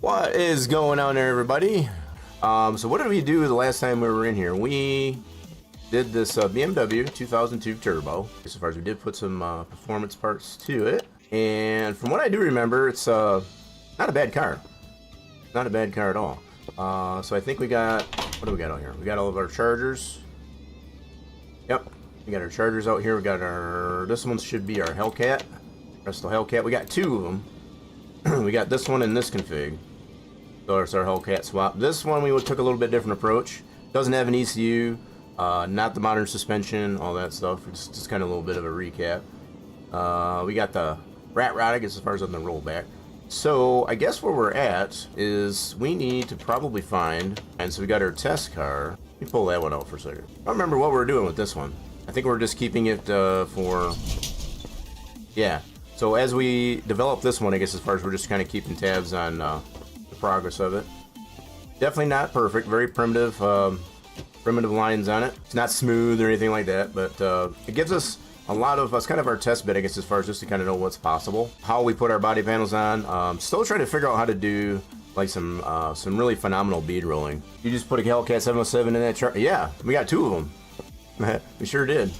What is going on there, everybody? So what did we do the last time we were in here? We did this BMW 2002 Turbo. As far as we did put some performance parts to it. And from what I do remember, it's not a bad car. Not a bad car at all. So I think we got, what do we got out here? We got all of our chargers. Yep, we got our chargers out here. We got our, this one should be our Hellcat. Bristol Hellcat. We got two of them. We got this one in this config. So it's our Hellcat swap. This one we took a little bit different approach. Doesn't have an ECU, not the modern suspension, all that stuff. It's just kind of a little bit of a recap. We got the rat rod, I guess, as far as on the rollback. So I guess where we're at is we need to probably find, and so we got our test car. Let me pull that one out for a second. I don't remember what we were doing with this one. I think we're just keeping it for, yeah. So as we develop this one, I guess as far as we're just kind of keeping tabs on the progress of it. Definitely not perfect, very primitive, primitive lines on it. It's not smooth or anything like that, but it gives us a lot of, it's kind of our test bed, I guess, as far as just to kind of know what's possible. How we put our body panels on. Still trying to figure out how to do like some really phenomenal bead rolling. You just put a Hellcat 707 in that chart. Yeah, we got two of them. We sure did.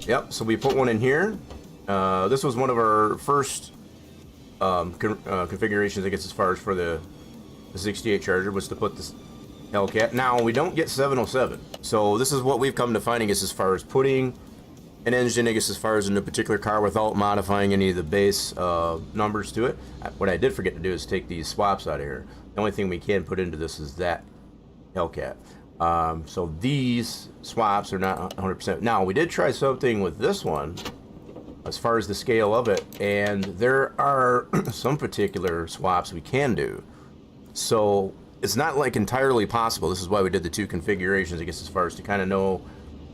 Yep, so we put one in here. This was one of our first configurations, I guess, as far as for the 68 Charger, was to put this Hellcat. Now, we don't get 707. So this is what we've come to find, I guess, as far as putting an engine, I guess, as far as in a particular car without modifying any of the base numbers to it. What I did forget to do is take these swaps out of here. The only thing we can put into this is that Hellcat. So these swaps are not 100%. Now, we did try something with this one, as far as the scale of it, and there are some particular swaps we can do. So it's not like entirely possible. This is why we did the two configurations, I guess, as far as to kind of know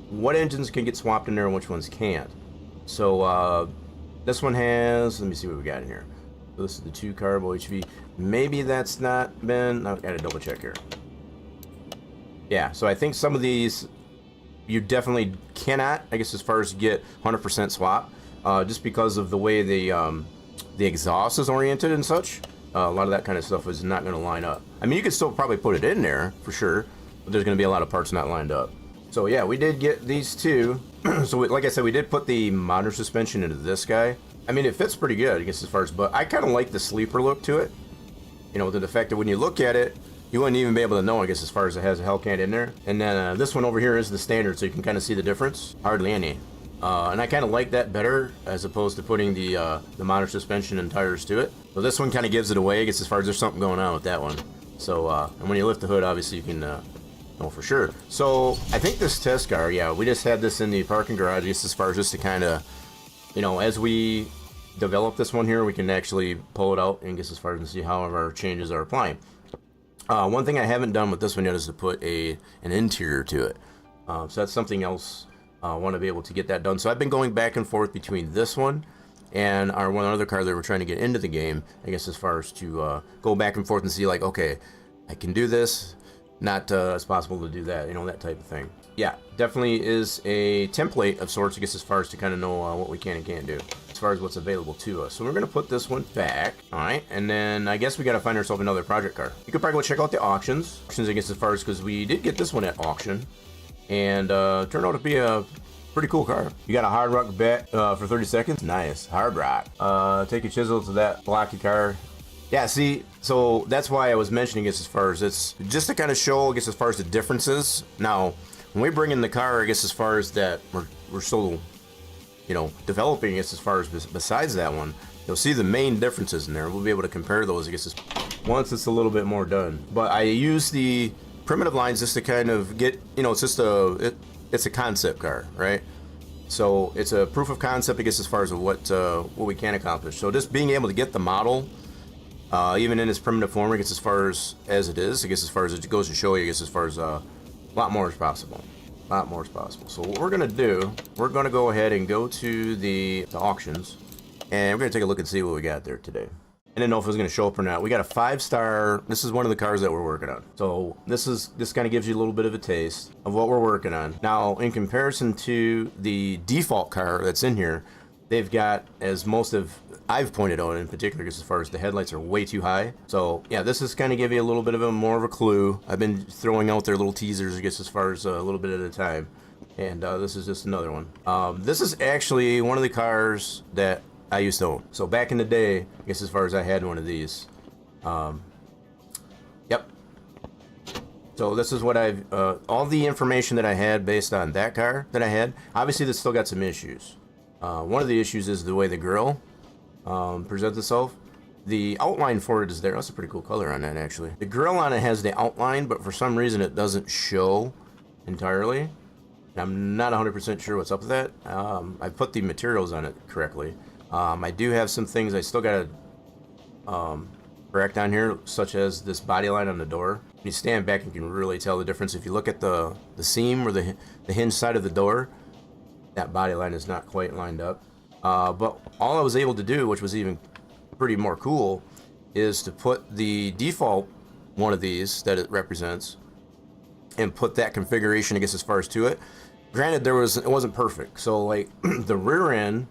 what engines can get swapped in there and which ones can't. So this one has, let me see what we got in here. So this is the 2 carbo HV. Maybe that's not been, I gotta double check here. Yeah, so I think some of these you definitely cannot, I guess, as far as get 100% swap. Just because of the way the exhaust is oriented and such, a lot of that kind of stuff is not going to line up. I mean, you could still probably put it in there for sure, but there's going to be a lot of parts not lined up. So yeah, we did get these two. So like I said, we did put the modern suspension into this guy. I mean, it fits pretty good, I guess, as far as, but I kind of like the sleeper look to it. You know, the fact that when you look at it, you wouldn't even be able to know, I guess, as far as it has a Hellcat in there. And then this one over here is the standard, so you can kind of see the difference. Hardly any. And I kind of like that better as opposed to putting the modern suspension and tires to it. So this one kind of gives it away, I guess, as far as there's something going on with that one. So, and when you lift the hood, obviously you can know for sure. So I think this test car, yeah, we just had this in the parking garage, just as far as just to kind of, you know, as we develop this one here, we can actually pull it out and guess as far as to see how our changes are applying. One thing I haven't done with this one yet is to put an interior to it. So that's something else. I want to be able to get that done. So I've been going back and forth between this one and our one other car that we're trying to get into the game, I guess, as far as to go back and forth and see, like, okay, I can do this, not it's possible to do that, you know, that type of thing. Yeah, definitely is a template of sorts, I guess, as far as to kind of know what we can and can't do as far as what's available to us. So we're going to put this one back, all right, and then I guess we got to find ourselves another project car. You could probably go check out the auctions, I guess, as far as, because we did get this one at auction. And turned out to be a pretty cool car. You got a hard rock bet for 30 seconds. Nice, hard rock. Take a chisel to that blocky car. Yeah, see, so that's why I was mentioning this, as far as it's just to kind of show, I guess, as far as the differences. Now, when we bring in the car, I guess, as far as that, we're still, you know, developing, I guess, as far as besides that one, you'll see the main differences in there. We'll be able to compare those, I guess, once it's a little bit more done. But I use the primitive lines just to kind of get, you know, it's just it's a concept car, right? So it's a proof of concept, I guess, as far as what we can accomplish. So just being able to get the model, even in its primitive form, I guess, as far as it is, I guess, as far as it goes to show you, I guess, as far as a lot more is possible. A lot more is possible. So what we're gonna do, we're gonna go ahead and go to the auctions, and we're gonna take a look and see what we got there today. I didn't know if it was going to show up or not. We got a 5-star. This is one of the cars that we're working on. So this kind of gives you a little bit of a taste of what we're working on. Now, in comparison to the default car that's in here, they've got, as most of I've pointed out in particular, because as far as the headlights are way too high. So yeah, this is kind of give you a little bit of a more of a clue. I've been throwing out their little teasers, I guess, as far as a little bit at a time. And this is just another one. This is actually one of the cars that I used to own. So back in the day, I guess as far as I had one of these. Yep. So this is what I've, all the information that I had based on that car that I had. Obviously, this still got some issues. One of the issues is the way the grill presents itself. The outline for it is there. That's a pretty cool color on that, actually. The grill on it has the outline, but for some reason it doesn't show entirely. I'm not 100% sure what's up with that. I put the materials on it correctly. I do have some things I still got to correct on here, such as this body line on the door. When you stand back, you can really tell the difference. If you look at the seam or the hinge side of the door, that body line is not quite lined up. But all I was able to do, which was even pretty more cool, is to put the default one of these that it represents and put that configuration, I guess, as far as to it. Granted, it wasn't perfect. So like the rear end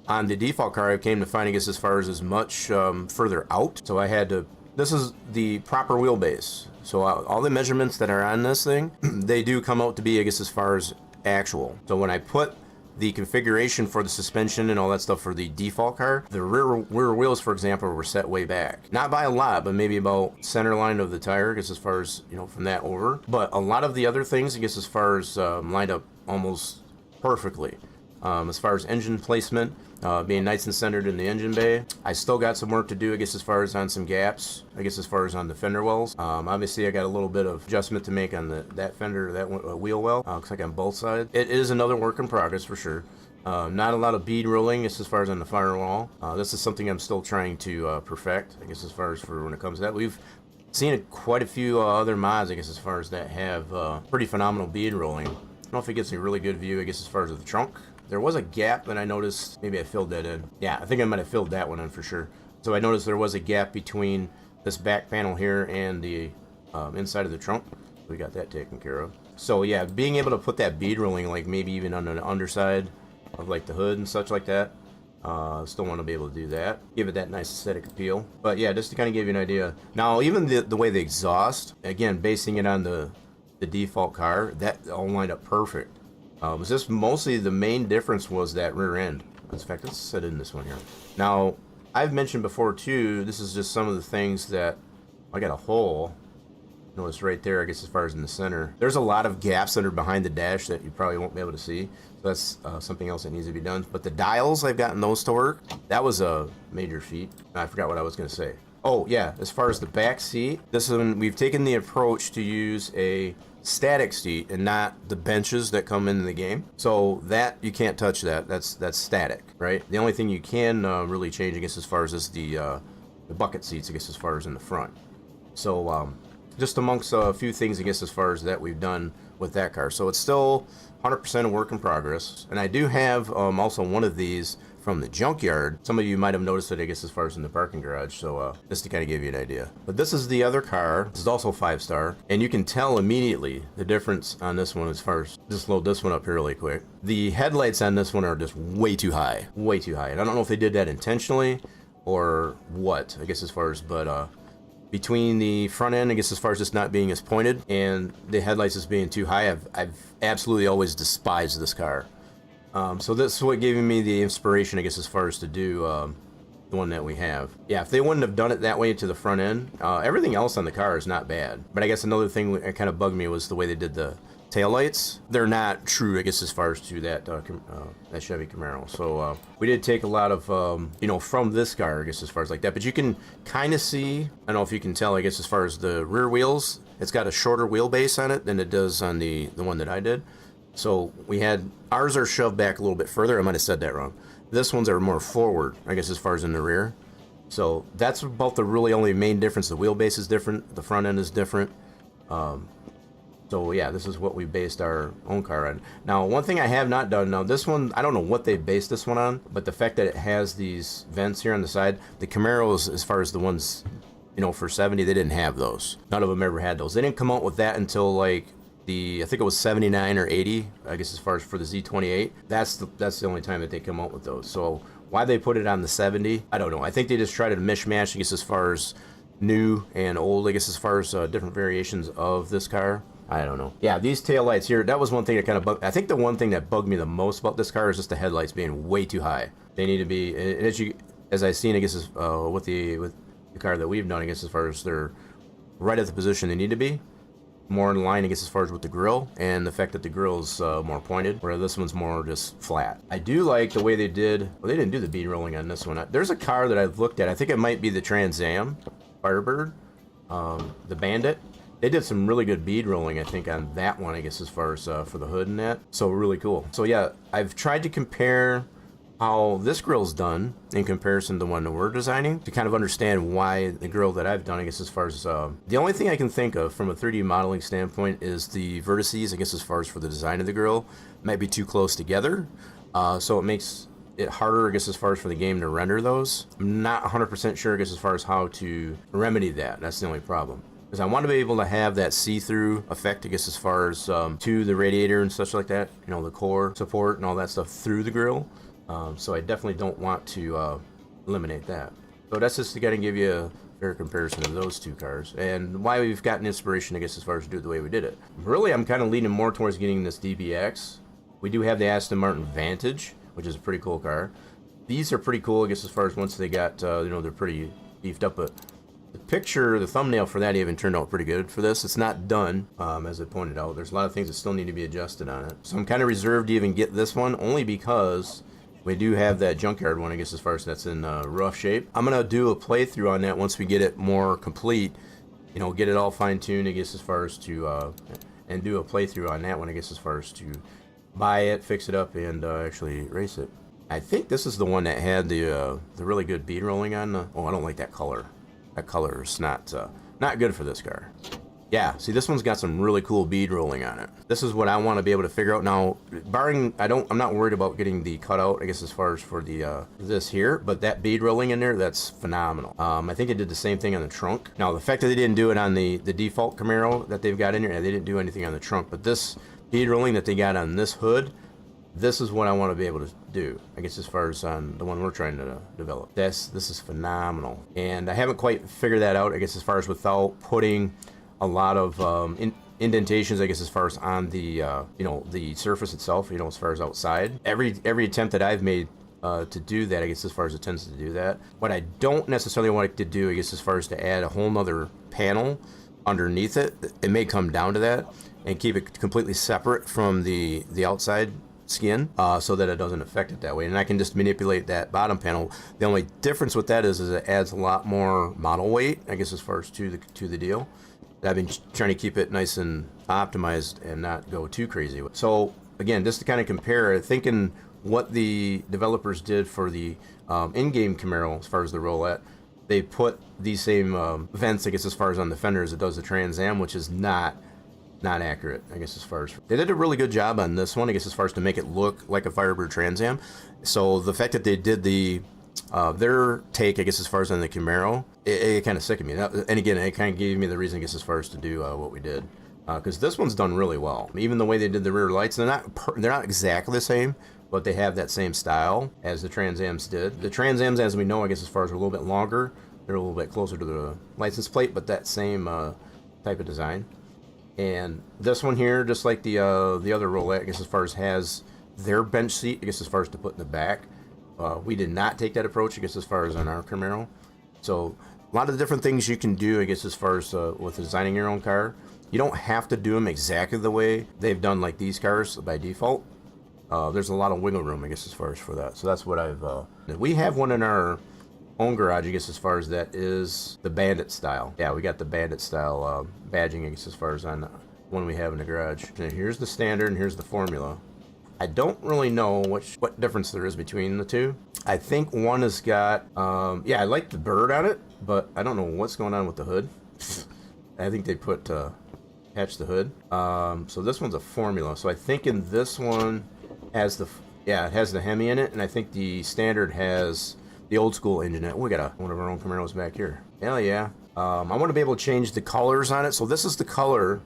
on the default car, I came to find, I guess, as far as much further out. So I had to, this is the proper wheelbase. So all the measurements that are on this thing, they do come out to be, I guess, as far as actual. So when I put the configuration for the suspension and all that stuff for the default car, the rear wheels, for example, were set way back. Not by a lot, but maybe about center line of the tire, I guess, as far as, you know, from that over. But a lot of the other things, I guess, as far as lined up almost perfectly. As far as engine placement, being nice and centered in the engine bay. I still got some work to do, I guess, as far as on some gaps, I guess, as far as on the fender wells. Obviously, I got a little bit of adjustment to make on that fender, that wheel well. Looks like on both sides. It is another work in progress for sure. Not a lot of bead rolling, as far as on the firewall. This is something I'm still trying to perfect, I guess, as far as for when it comes to that. We've seen quite a few other mods, I guess, as far as that have pretty phenomenal bead rolling. I don't know if it gets a really good view, I guess, as far as the trunk. There was a gap that I noticed. Maybe I filled that in. Yeah, I think I might have filled that one in for sure. So I noticed there was a gap between this back panel here and the inside of the trunk. We got that taken care of. So yeah, being able to put that bead rolling, like maybe even on the underside of like the hood and such like that. Still want to be able to do that. Give it that nice aesthetic appeal. But yeah, just to kind of give you an idea. Now, even the way the exhaust, again, basing it on the default car, that all lined up perfect. It was just mostly the main difference was that rear end. In fact, let's set in this one here. Now, I've mentioned before too, this is just some of the things that I got a hole. Notice right there, I guess, as far as in the center. There's a lot of gaps that are behind the dash that you probably won't be able to see. So that's something else that needs to be done. But the dials, I've gotten those to work. That was a major feat. I forgot what I was going to say. Oh, yeah, as far as the back seat, this one, we've taken the approach to use a static seat and not the benches that come into the game. So that, you can't touch that. That's static, right? The only thing you can really change, I guess, as far as is the bucket seats, I guess, as far as in the front. So just amongst a few things, I guess, as far as that we've done with that car. So it's still 100% a work in progress. And I do have also one of these from the junkyard. Some of you might have noticed it, I guess, as far as in the parking garage. So just to kind of give you an idea. But this is the other car. This is also 5-star. And you can tell immediately the difference on this one as far as, just load this one up here really quick. The headlights on this one are just way too high. Way too high. And I don't know if they did that intentionally or what, I guess, as far as, but between the front end, I guess, as far as just not being as pointed and the headlights just being too high, I've absolutely always despised this car. So this is what gave me the inspiration, I guess, as far as to do the one that we have. Yeah, if they wouldn't have done it that way to the front end, everything else on the car is not bad. But I guess another thing that kind of bugged me was the way they did the taillights. They're not true, I guess, as far as to that that Chevy Camaro. So we did take a lot of, you know, from this car, I guess, as far as like that. But you can kind of see, I don't know if you can tell, I guess, as far as the rear wheels, it's got a shorter wheelbase on it than it does on the one that I did. So we had, ours are shoved back a little bit further. I might have said that wrong. This ones are more forward, I guess, as far as in the rear. So that's about the really only main difference. The wheelbase is different. The front end is different. So yeah, this is what we based our own car on. Now, one thing I have not done, now this one, I don't know what they based this one on, but the fact that it has these vents here on the side, the Camaros, as far as the ones, you know, for 70, they didn't have those. None of them ever had those. They didn't come out with that until like I think it was 79 or 80, I guess, as far as for the Z28. That's the only time that they come out with those. So why they put it on the 70, I don't know. I think they just try to mishmash, I guess, as far as new and old, I guess, as far as different variations of this car. I don't know. Yeah, these taillights here, that was one thing that kind of bugged. I think the one thing that bugged me the most about this car is just the headlights being way too high. They need to be, as I've seen, I guess, with the car that we've done, I guess, as far as they're right at the position they need to be. More in line, I guess, as far as with the grill, and the fact that the grill's more pointed, where this one's more just flat. I do like the way they did, well, they didn't do the bead rolling on this one. There's a car that I've looked at, I think it might be the Trans Am Firebird, the Bandit. They did some really good bead rolling, I think, on that one, I guess, as far as for the hood and that. So really cool. So yeah, I've tried to compare how this grill's done in comparison to the one that we're designing to kind of understand why the grill that I've done, I guess, as far as the only thing I can think of from a 3D modeling standpoint is the vertices, I guess, as far as for the design of the grill might be too close together. So it makes it harder, I guess, as far as for the game to render those. I'm not 100% sure, I guess, as far as how to remedy that. That's the only problem. Because I want to be able to have that see-through effect, I guess, as far as to the radiator and such like that, you know, the core support and all that stuff through the grill. So I definitely don't want to eliminate that. So that's just to kind of give you a fair comparison of those two cars and why we've gotten inspiration, I guess, as far as to do it the way we did it. Really, I'm kind of leaning more towards getting this DBX. We do have the Aston Martin Vantage, which is a pretty cool car. These are pretty cool, I guess, as far as once they got, you know, they're pretty beefed up, but the picture, the thumbnail for that even turned out pretty good for this. It's not done, as I pointed out. There's a lot of things that still need to be adjusted on it. So I'm kind of reserved to even get this one, only because we do have that junkyard one, I guess, as far as that's in rough shape. I'm going to do a playthrough on that once we get it more complete, you know, get it all fine-tuned, I guess, as far as to, and do a playthrough on that one, I guess, as far as to buy it, fix it up, and actually race it. I think this is the one that had the really good bead rolling on the, oh, I don't like that color. That color is not good for this car. Yeah, see, this one's got some really cool bead rolling on it. This is what I want to be able to figure out now. Barring, I'm not worried about getting the cutout, I guess, as far as for the this here, but that bead rolling in there, that's phenomenal. I think it did the same thing on the trunk. Now, the fact that they didn't do it on the default Camaro that they've got in here, they didn't do anything on the trunk, but this bead rolling that they got on this hood, this is what I want to be able to do, I guess, as far as on the one we're trying to develop. This is phenomenal, and I haven't quite figured that out, I guess, as far as without putting a lot of indentations, I guess, as far as on the you know, the surface itself, you know, as far as outside. Every attempt that I've made to do that, I guess, as far as it tends to do that. What I don't necessarily want it to do, I guess, as far as to add a whole nother panel underneath it, it may come down to that, and keep it completely separate from the outside skin, so that it doesn't affect it that way, and I can just manipulate that bottom panel. The only difference with that is it adds a lot more model weight, I guess, as far as to the deal. I've been trying to keep it nice and optimized and not go too crazy with. So again, just to kind of compare, thinking what the developers did for the in-game Camaro as far as the roulette, they put these same vents, I guess, as far as on the fender as it does the Trans Am, which is not accurate, I guess, as far as they did a really good job on this one, I guess, as far as to make it look like a Firebird Trans Am. So the fact that they did their take, I guess, as far as on the Camaro, it kind of sickened me. And again, it kind of gave me the reason, I guess, as far as to do what we did, because this one's done really well. Even the way they did the rear lights, they're not exactly the same, but they have that same style as the Trans Ams did. The Trans Ams, as we know, I guess, as far as are a little bit longer, they're a little bit closer to the license plate, but that same type of design. And this one here, just like the other roulette, I guess, as far as has their bench seat, I guess, as far as to put in the back. We did not take that approach, I guess, as far as on our Camaro. So a lot of the different things you can do, I guess, as far as with designing your own car. You don't have to do them exactly the way they've done, like these cars by default. There's a lot of wiggle room, I guess, as far as for that. So that's what we have one in our own garage, I guess, as far as that is the Bandit style. Yeah, we got the Bandit style badging, I guess, as far as on the one we have in the garage. And here's the standard and here's the formula. I don't really know what difference there is between the two. I think one has got, yeah, I like the bird on it, but I don't know what's going on with the hood. I think they put, patch the hood. So this one's a formula. So I think in this one has it has the Hemi in it, and I think the standard has the old school engine in it. We got one of our own Camaros back here. Hell yeah. I want to be able to change the colors on it. So this is the color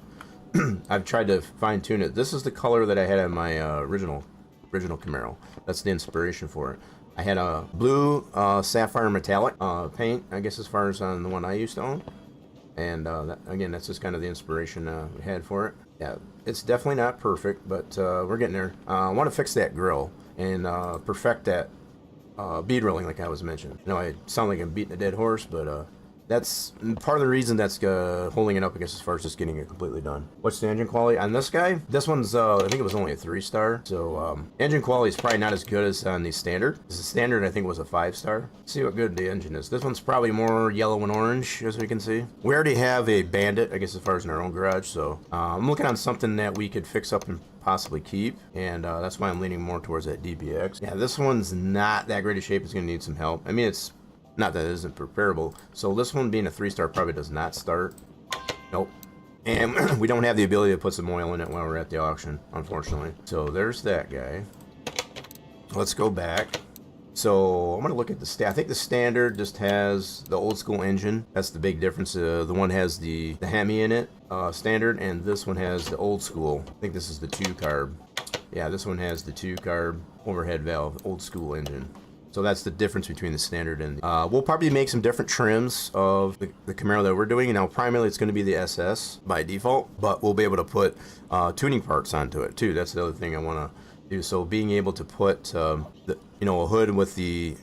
I've tried to fine tune it. This is the color that I had in my original Camaro. That's the inspiration for it. I had a blue sapphire metallic paint, I guess, as far as on the one I used to own. And again, that's just kind of the inspiration we had for it. Yeah, it's definitely not perfect, but we're getting there. I want to fix that grill and perfect that bead rolling like I was mentioning. You know, I sound like I'm beating a dead horse, but that's part of the reason that's holding it up, I guess, as far as just getting it completely done. What's the engine quality on this guy? This one's, I think it was only a 3-star. So engine quality is probably not as good as on the standard. The standard, I think, was a 5-star. Let's see what good the engine is. This one's probably more yellow and orange, as we can see. We already have a Bandit, I guess, as far as in our own garage. So I'm looking on something that we could fix up and possibly keep, and that's why I'm leaning more towards that DBX. Yeah, this one's not that great a shape. It's going to need some help. I mean, it's not that it isn't preparable. So this one being a 3-star probably does not start. Nope. And we don't have the ability to put some oil in it while we're at the auction, unfortunately. So there's that guy. Let's go back. So I'm going to look at the I think the standard just has the old school engine. That's the big difference. The one has the Hemi in it, standard, and this one has the old school. I think this is the 2-carb. Yeah, this one has the 2-carb overhead valve, old school engine. So that's the difference between the standard and we'll probably make some different trims of the Camaro that we're doing. Now, primarily it's going to be the SS by default, but we'll be able to put tuning parts onto it too. That's the other thing I want to do. So being able to put a hood with the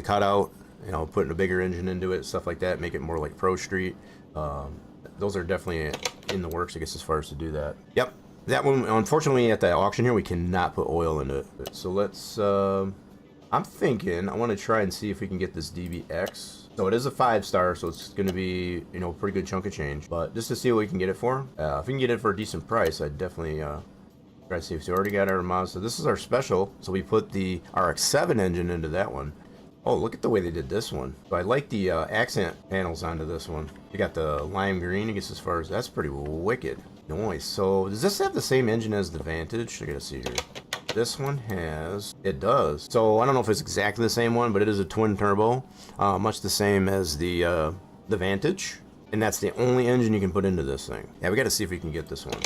cutout, putting a bigger engine into it, stuff like that, make it more like Pro Street. Those are definitely in the works, I guess, as far as to do that. Yep, that one. Unfortunately, at the auction here, we cannot put oil into it. So let's. I'm thinking I want to try and see if we can get this DBX. So it is a 5-star, so it's going to be, a pretty good chunk of change. But just to see what we can get it for. If we can get it for a decent price, I'd definitely try to see. So we already got our Mazda. This is our special. So we put the RX-7 engine into that one. Oh, look at the way they did this one. So I like the accent panels onto this one. You got the lime green, I guess, as far as that's pretty wicked. Nice. So does this have the same engine as the Vantage? I gotta see here. This one has, it does. So I don't know if it's exactly the same one, but it is a twin turbo, much the same as the Vantage, and that's the only engine you can put into this thing. Yeah, we got to see if we can get this one.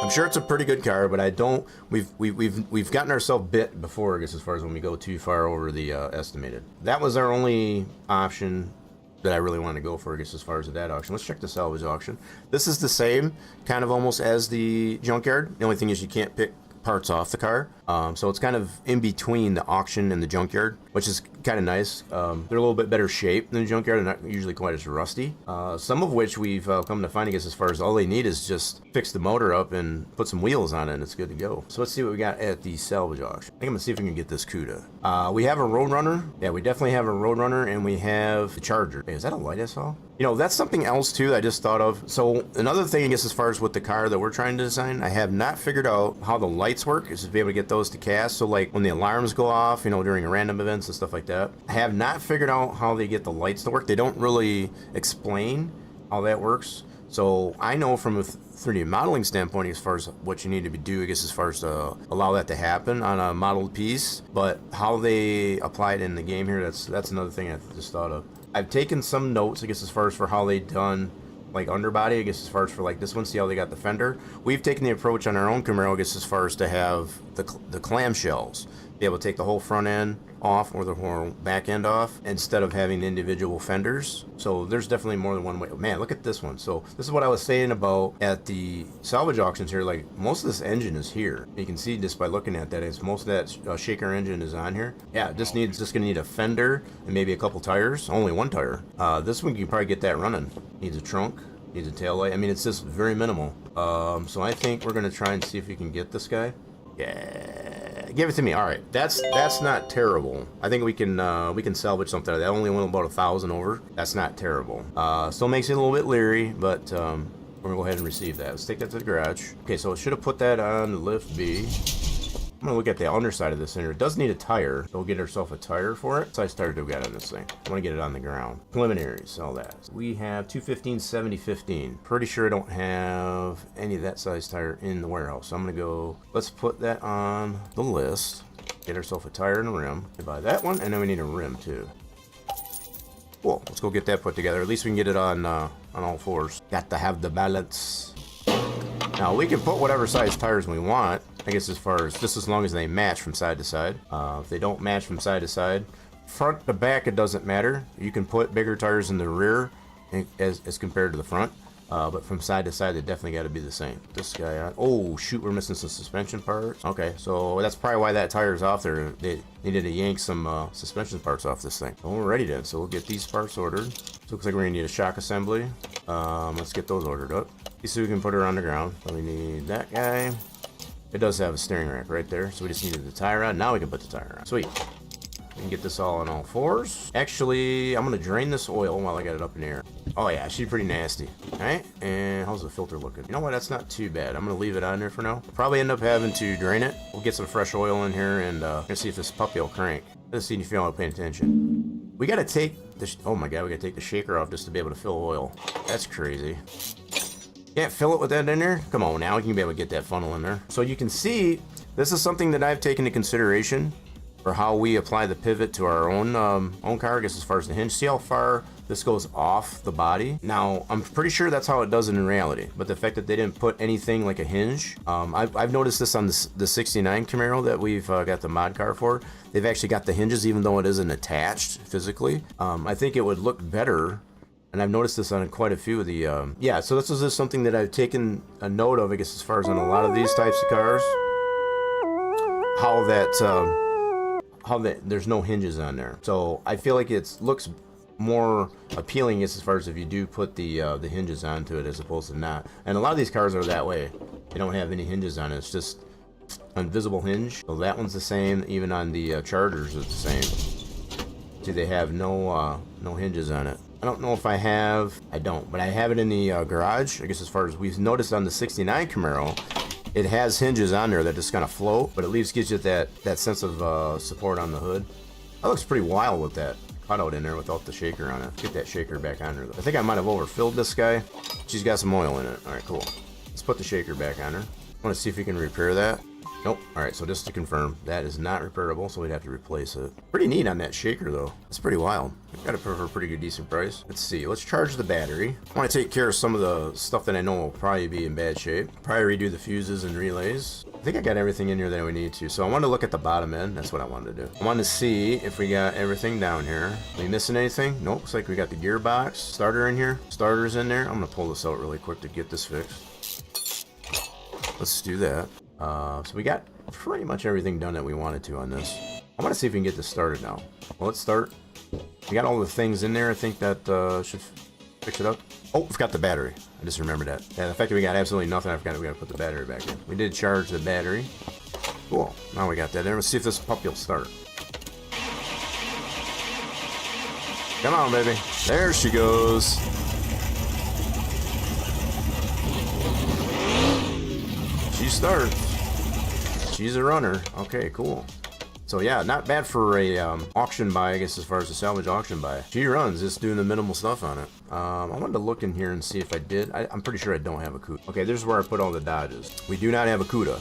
I'm sure it's a pretty good car, but I don't. We've gotten ourselves bit before, I guess, as far as when we go too far over the estimated. That was our only option that I really want to go for, I guess, as far as that auction. Let's check the salvage auction. This is the same, kind of almost as the junkyard. The only thing is you can't pick parts off the car, so it's kind of in between the auction and the junkyard, which is kind of nice. They're a little bit better shape than the junkyard. They're not usually quite as rusty, some of which we've come to find, I guess, as far as all they need is just fix the motor up and put some wheels on it and it's good to go. So let's see what we got at the salvage auction. I think I'm gonna see if we can get this Cuda. We have a Roadrunner. Yeah, we definitely have a Roadrunner, and we have the Charger. Hey, is that a light I saw? That's something else too that I just thought of. So another thing, I guess, as far as with the car that we're trying to design, I have not figured out how the lights work, is to be able to get those to cast. So like when the alarms go off, during random events and stuff like that. I have not figured out how they get the lights to work. They don't really explain how that works. So I know from a 3D modeling standpoint, as far as what you need to do, I guess, as far as to allow that to happen on a modeled piece, but how they apply it in the game here, that's another thing I just thought of. I've taken some notes, I guess, as far as for how they done like underbody, I guess, as far as for like this one, see how they got the fender. We've taken the approach on our own Camaro, I guess, as far as to have the clamshells, be able to take the whole front end off or the whole back end off instead of having individual fenders. So there's definitely more than one way. Man, look at this one. So this is what I was saying about at the salvage auctions here. Like most of this engine is here. You can see just by looking at that, is most of that shaker engine is on here. Yeah, just gonna need a fender and maybe a couple tires. Only one tire. This one you can probably get that running. Needs a trunk, needs a tail light. I mean, it's just very minimal. So I think we're gonna try and see if we can get this guy. Yeah, give it to me. All right, that's not terrible. I think we can salvage something. That only went about 1,000 over. That's not terrible. Still makes it a little bit leery, but we're gonna go ahead and receive that. Let's take that to the garage. Okay, so it should have put that on the lift B. I'm gonna look at the underside of this here. It does need a tire. So we'll get ourselves a tire for it. What size tire do we got on this thing? I want to get it on the ground. Preliminaries, all that. We have 215 70 15. Pretty sure I don't have any of that size tire in the warehouse. So I'm gonna go. Let's put that on the list. Get ourselves a tire and a rim. We buy that one, and then we need a rim too. Cool. Let's go get that put together. At least we can get it on all fours. Got to have the balance. Now we can put whatever size tires we want, I guess, as far as just as long as they match from side to side. If they don't match from side to side, front to back, it doesn't matter. You can put bigger tires in the rear as compared to the front. But from side to side, they definitely got to be the same. This guy on. Oh, shoot, we're missing some suspension parts. Okay, so that's probably why that tire's off there. They needed to yank some suspension parts off this thing. Well, we're ready then, so we'll get these parts ordered. So it looks like we're going to need a shock assembly. Let's get those ordered up. So we can put her on the ground. So we need that guy. It does have a steering rack right there, so we just needed the tire on. Now we can put the tire on. Sweet. We can get this all on all fours. Actually, I'm going to drain this oil while I got it up in the air. Oh yeah, she's pretty nasty. Alright, and how's the filter looking? You know what, that's not too bad. I'm going to leave it on there for now. Probably end up having to drain it. We'll get some fresh oil in here and see if this puppy will crank. Let's see if y'all are paying attention. We got to take the... Oh my god, we got to take the shaker off just to be able to fill oil. That's crazy. Can't fill it with that in there? Come on now, you can be able to get that funnel in there. So you can see, this is something that I've taken into consideration for how we apply the pivot to our own car, I guess, as far as the hinge. See how far this goes off the body? Now, I'm pretty sure that's how it does it in reality, but the fact that they didn't put anything like a hinge, I've noticed this on the 69 Camaro that we've got the mod car for. They've actually got the hinges even though it isn't attached physically. I think it would look better, and I've noticed this on quite a few of the, yeah, so this is just something that I've taken a note of, I guess, as far as on a lot of these types of cars, how that there's no hinges on there. So I feel like it looks more appealing as far as if you do put the hinges onto it as opposed to not. And a lot of these cars are that way. They don't have any hinges on it. It's just invisible hinge. So that one's the same. Even on the Chargers, it's the same. See, they have no hinges on it. I don't know if I have. I don't, but I have it in the garage. I guess as far as we've noticed on the 69 Camaro, it has hinges on there that just kind of float, but at least gives you that sense of support on the hood. That looks pretty wild with that cutout in there without the shaker on it. Get that shaker back on her though. I think I might have overfilled this guy. She's got some oil in it. All right, cool. Let's put the shaker back on her. I want to see if we can repair that. Nope. All right, so just to confirm, that is not repairable, so we'd have to replace it. Pretty neat on that shaker though. It's pretty wild. Got it for a pretty good, decent price. Let's see. Let's charge the battery. I want to take care of some of the stuff that I know will probably be in bad shape. Probably redo the fuses and relays. I think I got everything in here that we need to. So I wanted to look at the bottom end. That's what I wanted to do. I wanted to see if we got everything down here. Are we missing anything? Nope. Looks like we got the gearbox starter in here. Starter's in there. I'm gonna pull this out really quick to get this fixed. Let's do that. So we got pretty much everything done that we wanted to on this. I want to see if we can get this started now. Well, let's start. We got all the things in there. I think that should fix it up. Oh, I forgot the battery. I just remembered that. Yeah, the fact that we got absolutely nothing, I forgot we got to put the battery back in. We did charge the battery. Cool. Now we got that there. Let's see if this puppy will start. Come on, baby. There she goes. She starts. She's a runner. Okay, cool. So yeah, not bad for a auction buy, I guess, as far as a salvage auction buy. She runs, just doing the minimal stuff on it. I wanted to look in here and see if I did. I'm pretty sure I don't have a CUDA. Okay, this is where I put all the Dodges. We do not have a CUDA.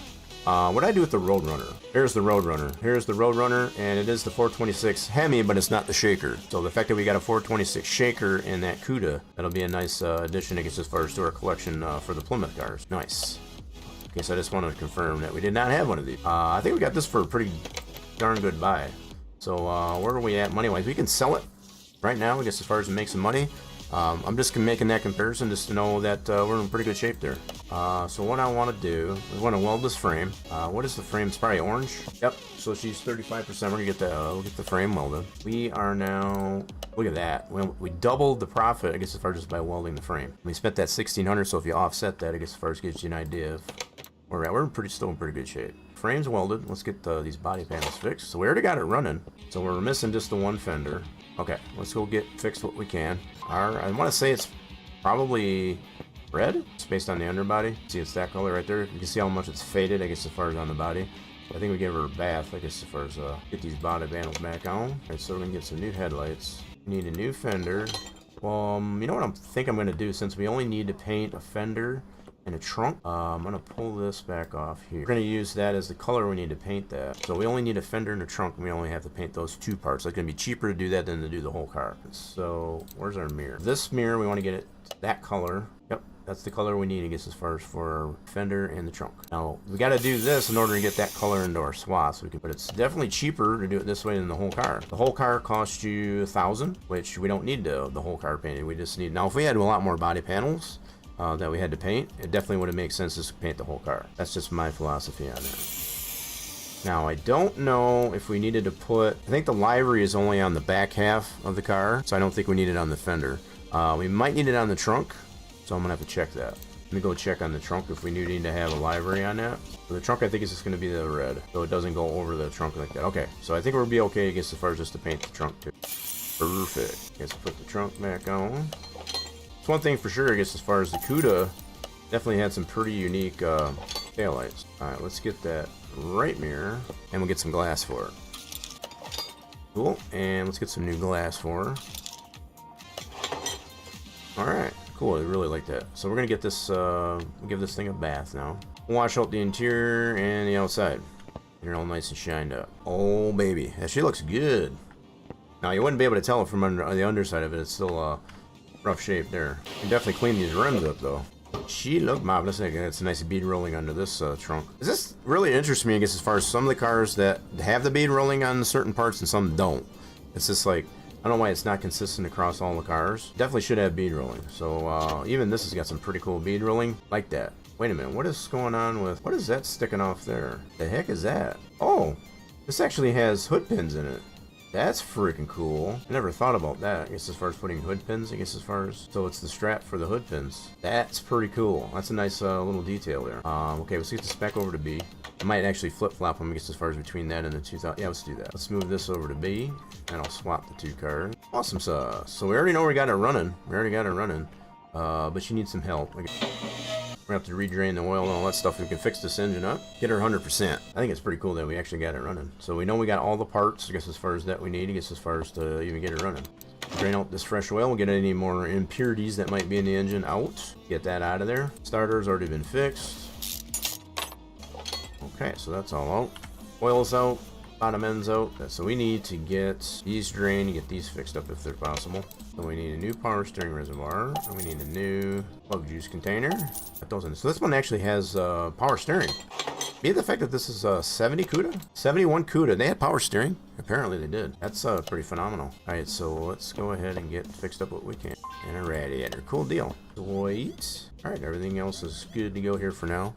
What did I do with the Roadrunner? Here's the Roadrunner. Here's the Roadrunner, and it is the 426 Hemi, but it's not the shaker. So the fact that we got a 426 shaker in that CUDA, that'll be a nice addition, I guess, as far as to our collection for the Plymouth cars. Nice. Okay, so I just wanted to confirm that we did not have one of these. I think we got this for a pretty darn good buy. So where are we at money-wise? We can sell it right now, I guess, as far as to make some money. I'm just making that comparison just to know that we're in pretty good shape there. So what I want to do, we want to weld this frame. What is the frame? It's probably orange. Yep. So she's 35%. We're gonna get we'll get the frame welded. We are now. Look at that. We doubled the profit, I guess, as far as just by welding the frame. We spent that $1,600. So if you offset that, I guess, as far as gives you an idea of where we're at. We're still in pretty good shape. Frame's welded. Let's get these body panels fixed. So we already got it running. So we're missing just the one fender. Okay, let's go get fixed what we can. I want to say it's probably red. It's based on the underbody. See, it's that color right there. You can see how much it's faded, I guess, as far as on the body. So I think we gave her a bath, I guess, as far as get these body panels back on. All right, so we're gonna get some new headlights. We need a new fender. Well, you know what I think I'm gonna do, since we only need to paint a fender and a trunk. I'm gonna pull this back off here. We're gonna use that as the color we need to paint that. So we only need a fender and a trunk, and we only have to paint those two parts. It's gonna be cheaper to do that than to do the whole car. So where's our mirror? This mirror, we want to get it that color. Yep, That's the color we need, I guess, as far as for our fender and the trunk. Now, we got to do this in order to get that color into our swaths. But it's definitely cheaper to do it this way than the whole car. The whole car costs you $1,000, which we don't need the whole car painted. We just need, now if we had a lot more body panels that we had to paint, it definitely would have made sense to paint the whole car. That's just my philosophy on it. Now, I don't know if we needed to put, I think the livery is only on the back half of the car, so I don't think we need it on the fender. We might need it on the trunk, so I'm gonna have to check that. Let me go check on the trunk if we need to have a livery on that. So the trunk, I think, is just gonna be the red, so it doesn't go over the trunk like that. Okay, so I think we'll be okay, I guess, as far as just to paint the trunk too. Perfect. I guess put the trunk back on. It's one thing for sure, I guess, as far as the Cuda, definitely had some pretty unique taillights. All right, let's get that right mirror, and we'll get some glass for it. Cool, and let's get some new glass for her. All right, cool. I really like that. So we're gonna get this, give this thing a bath now. Wash out the interior and the outside. Get it all nice and shined up. Oh baby, yeah, she looks good. Now you wouldn't be able to tell it from under the underside of it. It's still rough shape there. You can definitely clean these rims up though. She looked marvelous. It's a nice bead rolling under this trunk. This really interests me, I guess, as far as some of the cars that have the bead rolling on certain parts and some don't. It's just like, I don't know why it's not consistent across all the cars. Definitely should have bead rolling. So even this has got some pretty cool bead rolling like that. Wait a minute, what is going on with, what is that sticking off there? The heck is that? Oh, this actually has hood pins in it. That's freaking cool. I never thought about that. I guess as far as putting hood pins, I guess as far as, so it's the strap for the hood pins. That's pretty cool. That's a nice little detail there. Okay, let's get this back over to B. I might actually flip-flop them, I guess, as far as between that and the 2000. Yeah, let's do that. Let's move this over to B, and I'll swap the two cars. Awesome sauce. So we already know we got it running. But you need some help. We're gonna have to redrain the oil and all that stuff. We can fix this engine up, get her 100%. I think it's pretty cool that we actually got it running. So we know we got all the parts, I guess, as far as that we need, I guess, as far as to even get it running. Drain out this fresh oil, we'll get any more impurities that might be in the engine out. Get that out of there. Starter's already been fixed. Okay, so that's all out. Oil's out, bottom end's out. So we need to get these drained, get these fixed up if they're possible. So we need a new power steering reservoir, and we need a new plug juice container. Put those in. So this one actually has power steering. Be the fact that this is a 70 CUDA? 71 CUDA. They had power steering. Apparently they did. That's pretty phenomenal. Alright, so let's go ahead and get fixed up what we can. And a radiator. Cool deal. Sweet. Alright, everything else is good to go here for now.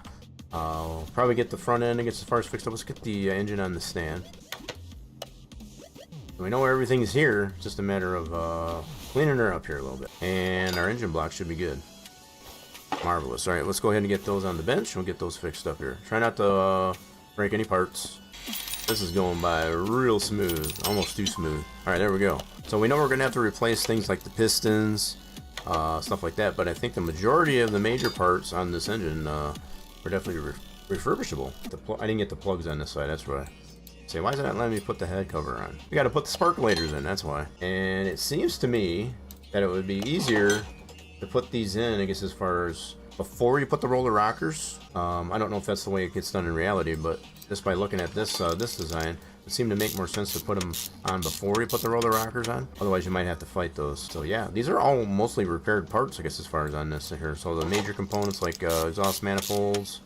I'll probably get the front end and get as far as fixed up. Let's get the engine on the stand. We know everything's here. It's just a matter of cleaning her up here a little bit. And our engine block should be good. Marvelous. Alright, let's go ahead and get those on the bench. We'll get those fixed up here. Try not to break any parts. This is going by real smooth. Almost too smooth. Alright, there we go. So we know we're going to have to replace things like the pistons, stuff like that. But I think the majority of the major parts on this engine are definitely refurbishable. I didn't get the plugs on this side, that's why. Say, why is it not letting me put the head cover on? We got to put the sparkulators in, that's why. And it seems to me that it would be easier to put these in, I guess, as far as before you put the roller rockers. I don't know if that's the way it gets done in reality, but just by looking at this this design, it seemed to make more sense to put them on before you put the roller rockers on. Otherwise, you might have to fight those. So yeah, these are all mostly repaired parts, I guess, as far as on this here. So the major components like exhaust manifolds,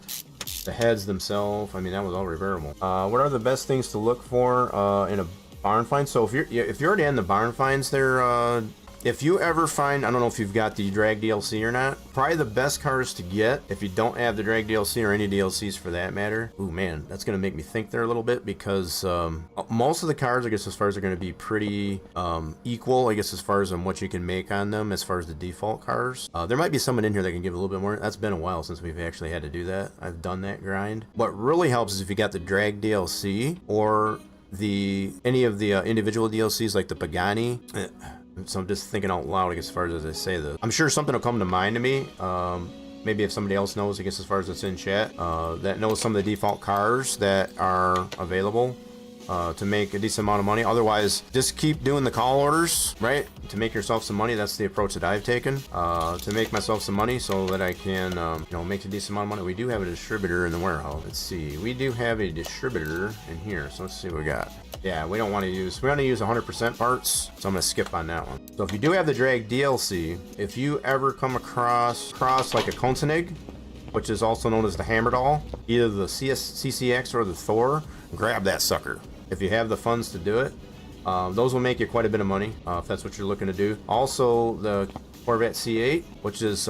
the heads themselves, I mean, that was all repairable. What are the best things to look for in a barn find? So if you're already in the barn finds there, if you ever find, I don't know if you've got the drag DLC or not, probably the best cars to get if you don't have the drag DLC or any DLCs for that matter. Ooh man, that's gonna make me think there a little bit, because most of the cars, I guess, as far as are gonna be pretty equal, I guess, as far as what you can make on them as far as the default cars. There might be someone in here that can give a little bit more. That's been a while since we've actually had to do that. I've done that grind. What really helps is if you got the drag DLC or any of the individual DLCs like the Pagani. So I'm just thinking out loud, I guess, as far as I say this. I'm sure something will come to mind to me. Maybe if somebody else knows, I guess, as far as it's in chat, that knows some of the default cars that are available to make a decent amount of money. Otherwise, just keep doing the call orders, right? To make yourself some money. That's the approach that I've taken, to make myself some money so that I can, make a decent amount of money. We do have a distributor in the warehouse. Let's see. We do have a distributor in here. So let's see what we got. Yeah, we don't want to use, we want to use 100% parts, so I'm going to skip on that one. So if you do have the drag DLC, if you ever come across like a Koenigsegg, which is also known as the Hammerdoll, either the CCX or the Thor, grab that sucker. If you have the funds to do it, those will make you quite a bit of money, if that's what you're looking to do. Also, the Corvette C8, which is,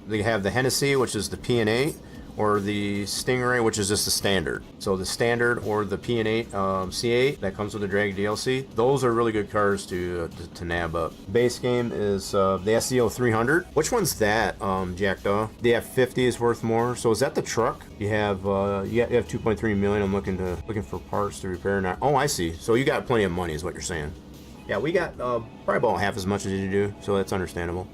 they have the Hennessy, which is the PN8, or the Stingray, which is just the standard. So the standard or the PN8 C8 that comes with the drag DLC, those are really good cars to nab up. Base game is the SEO 300. Which one's that, Jackdaw? The F50 is worth more. So is that the truck? You have 2.3 million. I'm looking for parts to repair now. Oh, I see. So you got plenty of money, is what you're saying. Yeah, we got probably about half as much as you do, so that's understandable.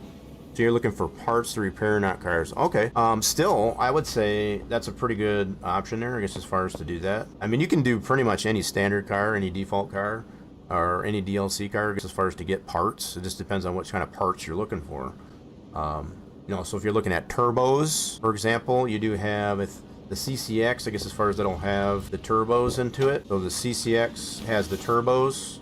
So you're looking for parts to repair, not cars. Okay. Still, I would say that's a pretty good option there, I guess, as far as to do that. I mean, you can do pretty much any standard car, any default car, or any DLC car, I guess, as far as to get parts. It just depends on what kind of parts you're looking for. You know, so if you're looking at turbos, for example, you do have the CCX, I guess, as far as that'll have the turbos into it. So the CCX has the turbos,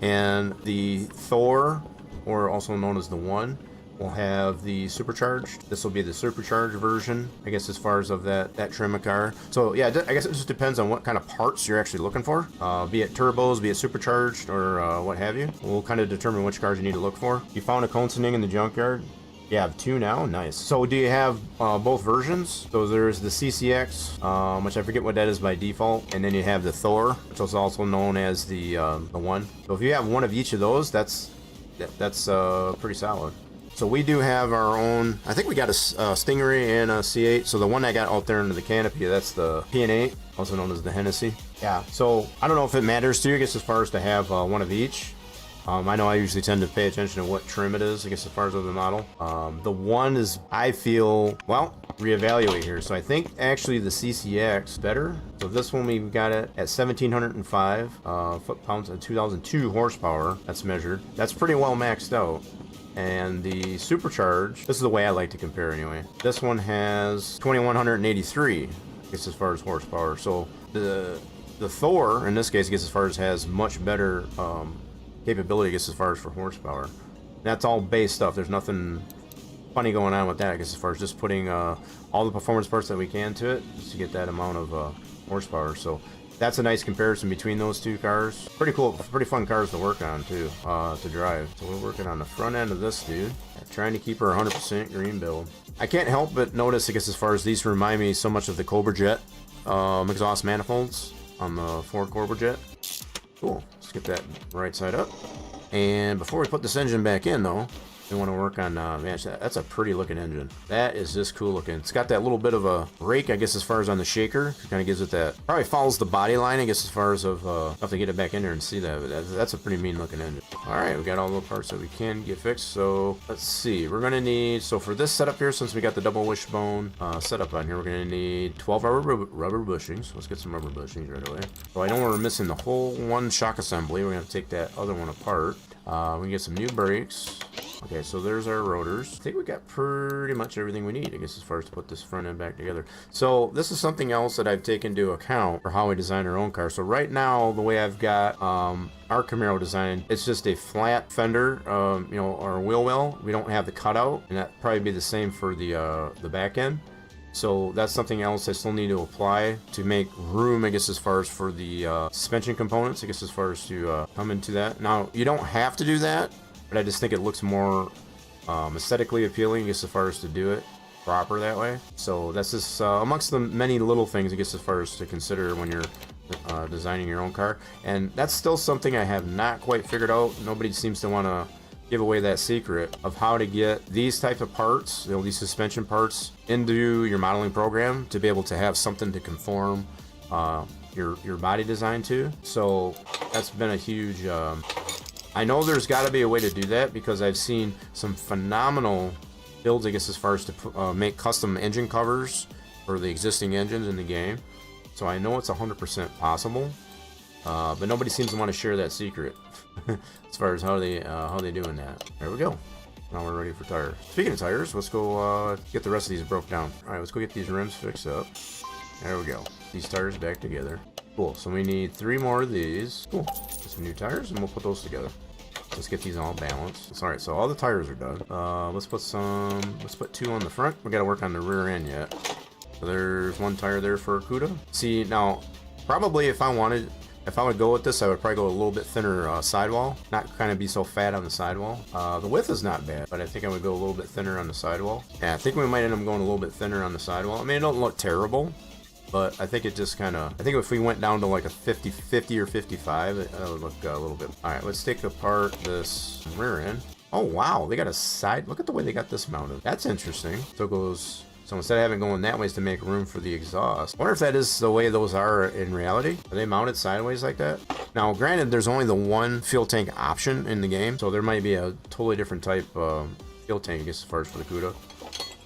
and the Thor, or also known as the One, will have the supercharged. This will be the supercharged version, I guess, as far as of that trim of car. So yeah, I guess it just depends on what kind of parts you're actually looking for, be it turbos, be it supercharged, or what have you. We'll kind of determine which cars you need to look for. You found a Koenigsegg in the junkyard. You have two now. Nice. So do you have both versions? So there's the CCX, which I forget what that is by default, and then you have the Thor, which is also known as the One. So if you have one of each of those, that's pretty solid. So we do have our own, I think we got a Stingray and a C8. So the one I got out there under the canopy, that's the PN8, also known as the Hennessy. Yeah, so I don't know if it matters to you, I guess, as far as to have one of each. I know I usually tend to pay attention to what trim it is, I guess, as far as of the model. The One is, I feel, well, reevaluate here. So I think actually the CCX better. So this one, we've got it at 1,705 foot-pounds and 2,002 horsepower. That's measured. That's pretty well maxed out. And the supercharged, this is the way I like to compare anyway. This one has 2,183, I guess, as far as horsepower. So the Thor, in this case, I guess, as far as has much better capability, I guess, as far as for horsepower. That's all base stuff. There's nothing funny going on with that, I guess, as far as just putting all the performance parts that we can to it, just to get that amount of horsepower. So that's a nice comparison between those two cars. Pretty cool, pretty fun cars to work on too, to drive. So we're working on the front end of this dude, trying to keep her 100% green build. I can't help but notice, I guess, as far as these remind me so much of the Cobra Jet exhaust manifolds on the Ford Cobra Jet. Cool, let's get that right side up. And before we put this engine back in though, we want to work on, man, that's a pretty looking engine. That is just cool looking. It's got that little bit of a rake, I guess, as far as on the shaker. It kind of gives it that, probably follows the body line, I guess, as far as of, have to get it back in there and see that, but that's a pretty mean looking engine. All right, we got all the parts that we can get fixed. So let's see, we're gonna need, so for this setup here, since we got the double wishbone setup on here, we're gonna need 12 rubber bushings. Let's get some rubber bushings right away. So I know we're missing the whole one shock assembly. We're gonna take that other one apart. We can get some new brakes. Okay, so there's our rotors. I think we got pretty much everything we need, I guess, as far as to put this front end back together. So this is something else that I've taken into account for how we design our own car. So right now, the way I've got our Camaro designed, it's just a flat fender, you know, our wheel well. We don't have the cutout, and that'd probably be the same for the back end. So that's something else I still need to apply to make room, I guess, as far as for the suspension components, I guess, as far as to come into that. Now, you don't have to do that, but I just think it looks more aesthetically appealing, I guess, as far as to do it proper that way. So that's just amongst the many little things, I guess, as far as to consider when you're designing your own car. And that's still something I have not quite figured out. Nobody seems to want to give away that secret of how to get these types of parts, you know, these suspension parts, into your modeling program to be able to have something to conform your body design to. So that's been a huge I know there's got to be a way to do that, because I've seen some phenomenal builds, I guess, as far as to make custom engine covers for the existing engines in the game. So I know it's 100% possible, but nobody seems to want to share that secret as far as how they doing that. There we go. Now we're ready for tires. Speaking of tires, let's go get the rest of these broke down. All right, let's go get these rims fixed up. There we go. These tires back together. Cool, so we need 3 more of these. Cool, get some new tires and we'll put those together. Let's get these all balanced. Alright, so all the tires are done. Let's put 2 on the front. We gotta work on the rear end yet. So there's 1 tire there for Barracuda. See, now, probably if I would go with this, I would probably go a little bit thinner sidewall. Not kind of be so fat on the sidewall. The width is not bad, but I think I would go a little bit thinner on the sidewall. Yeah, I think we might end up going a little bit thinner on the sidewall. I mean, it don't look terrible, but I think it just kind of, I think if we went down to like a 50 or 55, it would look a little bit. All right, let's take apart this rear end. Oh, wow, they got a side, look at the way they got this mounted. That's interesting. So it goes, so instead of having going that way is to make room for the exhaust. I wonder if that is the way those are in reality. Are they mounted sideways like that? Now, granted, there's only the 1 fuel tank option in the game, so there might be a totally different type fuel tank, I guess, as far as for the Barracuda.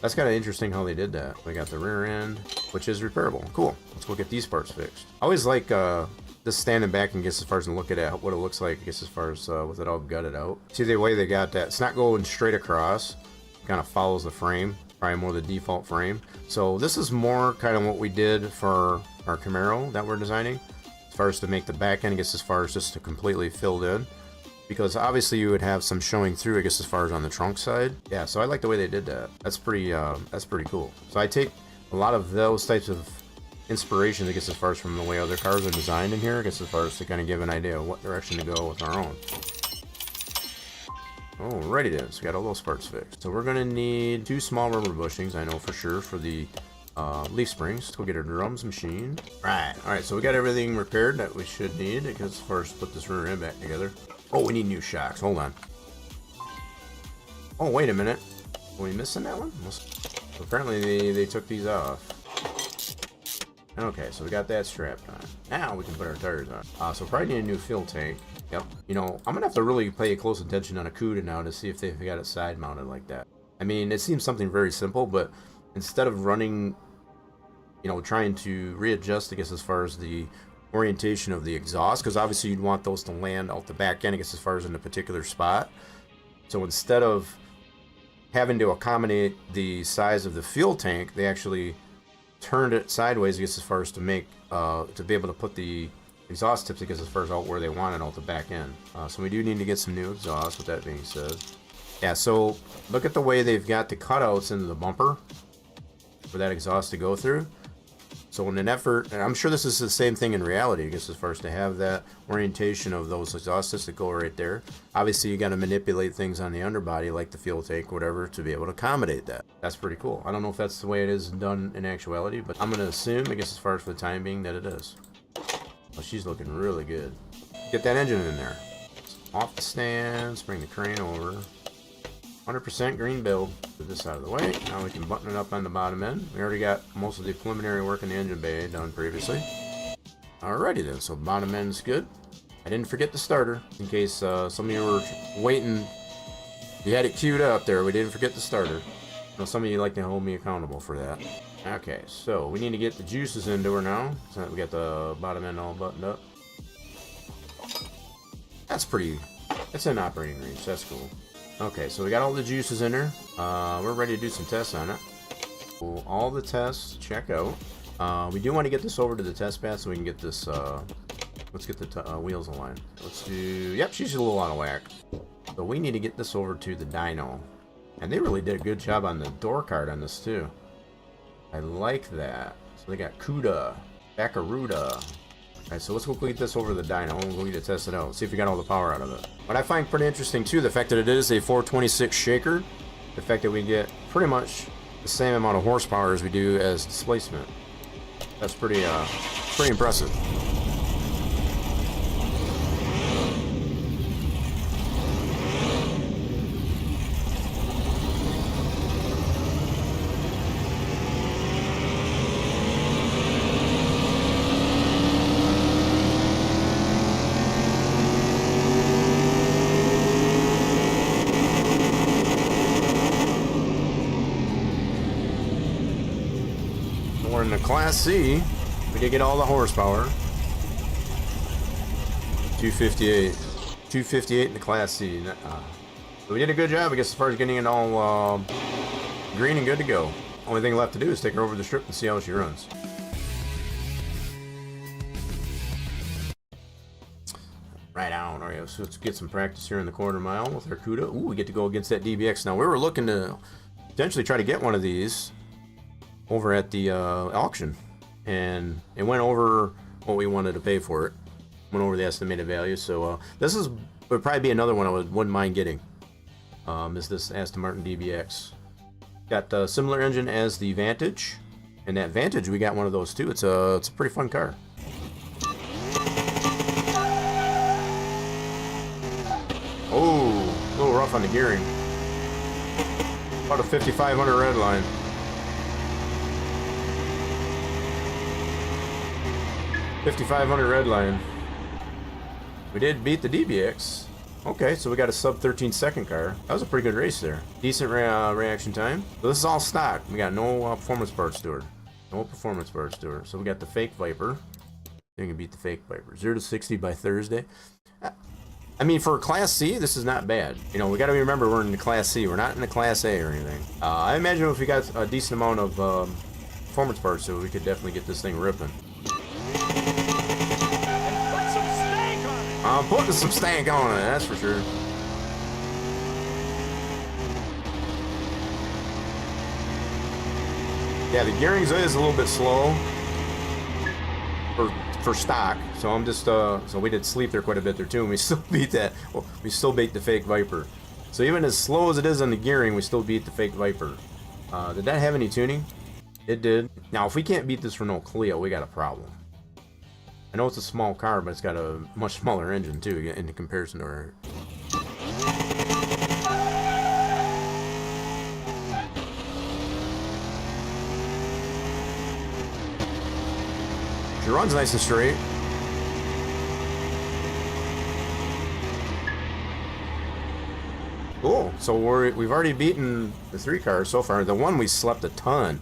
That's kind of interesting how they did that. We got the rear end, which is repairable. Cool. Let's go get these parts fixed. I always like just standing back and guess as far as looking at what it looks like, I guess as far as with it all gutted out. See the way they got that? It's not going straight across. It kind of follows the frame. Probably more the default frame. So this is more kind of what we did for our Camaro that we're designing. As far as to make the back end, I guess as far as just to completely filled in. Because obviously you would have some showing through, I guess, as far as on the trunk side. Yeah, so I like the way they did that. That's pretty cool. So I take a lot of those types of inspiration, I guess, as far as from the way other cars are designed in here, I guess as far as to kind of give an idea of what direction to go with our own. Alrighty then, so we got all those parts fixed. So we're gonna need 2 small rubber bushings, I know for sure, for the leaf springs. Let's go get our drums machined. Alright, so we got everything repaired that we should need, I guess, as far as put this rear end back together. Oh, we need new shocks. Hold on. Oh, wait a minute. Are we missing that one? Apparently they took these off. Okay, so we got that strapped on. Now we can put our tires on. So probably need a new fuel tank. Yep. You know, I'm gonna have to really pay close attention on a Cuda now to see if they've got it side mounted like that. I mean, it seems something very simple, but instead of running, you know, trying to readjust, I guess, as far as the orientation of the exhaust, because obviously you'd want those to land out the back end, I guess, as far as in a particular spot. So instead of having to accommodate the size of the fuel tank, they actually turned it sideways, I guess, as far as to make to be able to put the exhaust tips, I guess, as far as out where they want it out the back end. So we do need to get some new exhaust. With that being said, yeah. So look at the way they've got the cutouts into the bumper for that exhaust to go through. So in an effort, and I'm sure this is the same thing in reality, I guess, as far as to have that orientation of those exhaust tips that go right there. Obviously, you got to manipulate things on the underbody, like the fuel tank, whatever, to be able to accommodate that. That's pretty cool. I don't know if that's the way it is done in actuality, but I'm going to assume, I guess, as far as for the time being, that it is. Oh, she's looking really good. Get that engine in there. Off the stands, bring the crane over. 100% green build. Put this out of the way. Now we can button it up on the bottom end. We already got most of the preliminary work in the engine bay done previously. Alrighty then, so bottom end's good. I didn't forget the starter, in case some of you were waiting. You had it queued up there. We didn't forget the starter. I know some of you like to hold me accountable for that. Okay, so we need to get the juices into her now. So we got the bottom end all buttoned up. That's pretty. That's in operating range. That's cool. Okay, so we got all the juices in there. We're ready to do some tests on it. Cool. All the tests check out. We do want to get this over to the test pad so we can get this. Let's get the wheels aligned. Let's do. Yep, she's a little out of whack. So we need to get this over to the dyno, and they really did a good job on the door card on this too. I like that. So they got CUDA, Barracuda. Alright, so let's go get this over to the dyno and we'll get it tested out. See if we got all the power out of it. What I find pretty interesting too, the fact that it is a 426 shaker. The fact that we get pretty much the same amount of horsepower as we do as displacement. That's pretty impressive. We're in the Class C. We did get all the horsepower. 258. 258 in the Class C. So we did a good job, I guess, as far as getting it all green and good to go. Only thing left to do is take her over the strip and see how she runs. down. All right, so let's get some practice here in the quarter mile with our CUDA. Ooh, we get to go against that DBX. Now, we were looking to potentially try to get one of these over at the auction, and it went over what we wanted to pay for it. Went over the estimated value, so this would probably be another one I wouldn't mind getting. Is this Aston Martin DBX. Got a similar engine as the Vantage, and that Vantage, we got one of those too. It's a pretty fun car. Oh, a little rough on the gearing. About a 5500 red line. $5,500 red line. We did beat the DBX. Okay, so we got a sub 13 second car. That was a pretty good race there. Decent reaction time. So this is all stock. We got no performance parts to it. No performance parts to it. So we got the fake Viper. You can beat the fake Viper. 0 to 60 by Thursday. I mean, for a Class C, this is not bad. You know, we got to remember we're in the Class C. We're not in the Class A or anything. I imagine if we got a decent amount of performance parts, so we could definitely get this thing ripping. I'm putting some stank on it, that's for sure. Yeah, the gearing is a little bit slow for stock, so I'm just so we did sleep there quite a bit there too, and we still beat that. Well, we still beat the fake Viper. So even as slow as it is on the gearing, we still beat the fake Viper. Did that have any tuning? It did. Now, if we can't beat this for no Clio, we got a problem. I know it's a small car, but it's got a much smaller engine too in comparison to our. She runs nice and straight. Cool. So we've already beaten the 3 cars so far. The one we slept a ton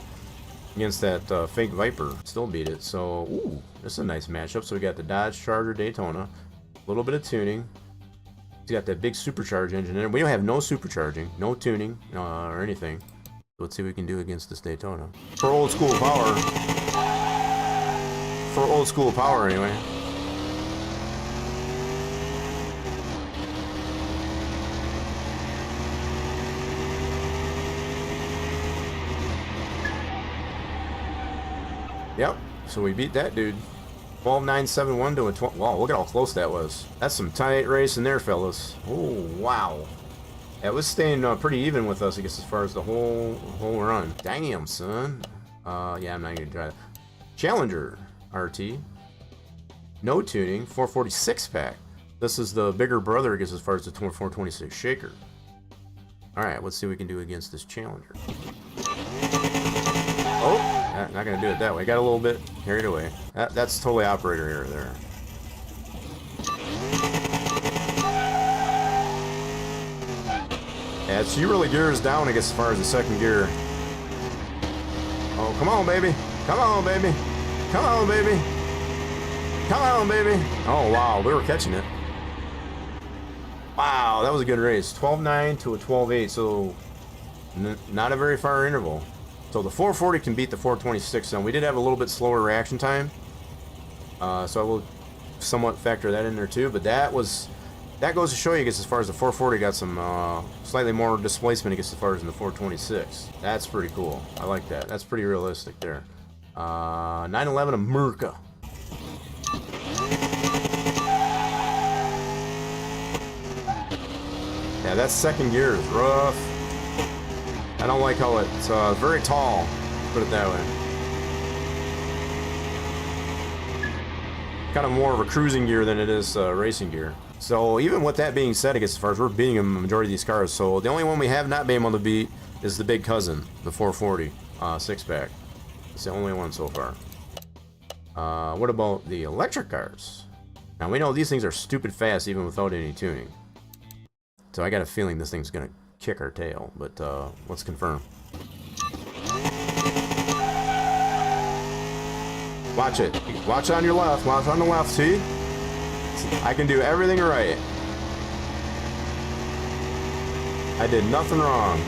against that fake Viper. Still beat it. So, ooh, this is a nice matchup. So we got the Dodge Charger Daytona. A little bit of tuning. It's got that big supercharged engine in it. We don't have no supercharging, no tuning, or anything. Let's see what we can do against this Daytona. For old school power. For old school power, anyway. Yep, so we beat that dude. 12.971 to a 12. Wow, look at how close that was. That's some tight racing there, fellas. Oh, wow. That was staying pretty even with us, I guess, as far as the whole run. Damn, son. Yeah, I'm not gonna try that. Challenger RT. No tuning. 446 pack. This is the bigger brother, I guess, as far as the 426 shaker. All right, let's see what we can do against this Challenger. Oh. Not gonna do it that way. Got a little bit carried away. That's totally operator error there. Yeah, she really gears down, I guess, as far as the second gear. Oh, come on, baby. Come on, baby. Come on, baby. Come on, baby. Oh, wow. We were catching it. Wow, that was a good race. 12.9 to a 12.8, so not a very far interval. So the 440 can beat the 426, and we did have a little bit slower reaction time. So I will somewhat factor that in there too, but that goes to show you, I guess, as far as the 440 got some slightly more displacement, I guess, as far as in the 426. That's pretty cool. I like that. That's pretty realistic there. 911 America. Yeah, that second gear is rough. I don't like how it's very tall, put it that way. Kind of more of a cruising gear than it is racing gear. So even with that being said, I guess, as far as we're beating a majority of these cars, so the only one we have not been able to beat is the big cousin, the 440 6-pack. It's the only one so far. What about the electric cars? Now we know these things are stupid fast even without any tuning. So I got a feeling this thing's gonna kick our tail, but let's confirm. Watch it. Watch on your left. Watch on the left. See? I can do everything right. I did nothing wrong.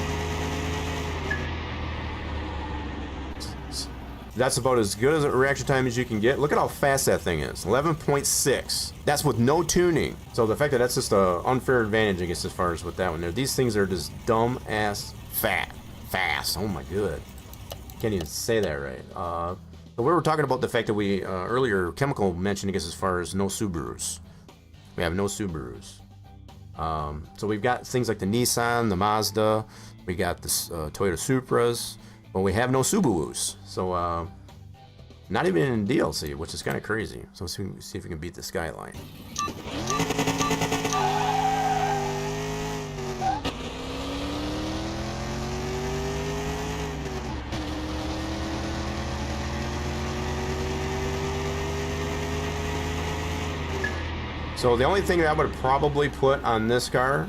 That's about as good as a reaction time as you can get. Look at how fast that thing is. 11.6. That's with no tuning. So the fact that that's just an unfair advantage, I guess, as far as with that one there. These things are just dumb ass fast. Oh my god. Can't even say that right. But we were talking about the fact that we earlier Chemical mentioned, I guess, as far as no Subarus. We have no Subarus. So we've got things like the Nissan, the Mazda, we got the Toyota Supras, but we have no Subarus. So not even in DLC, which is kind of crazy. So let's see if we can beat the Skyline. So the only thing that I would probably put on this car,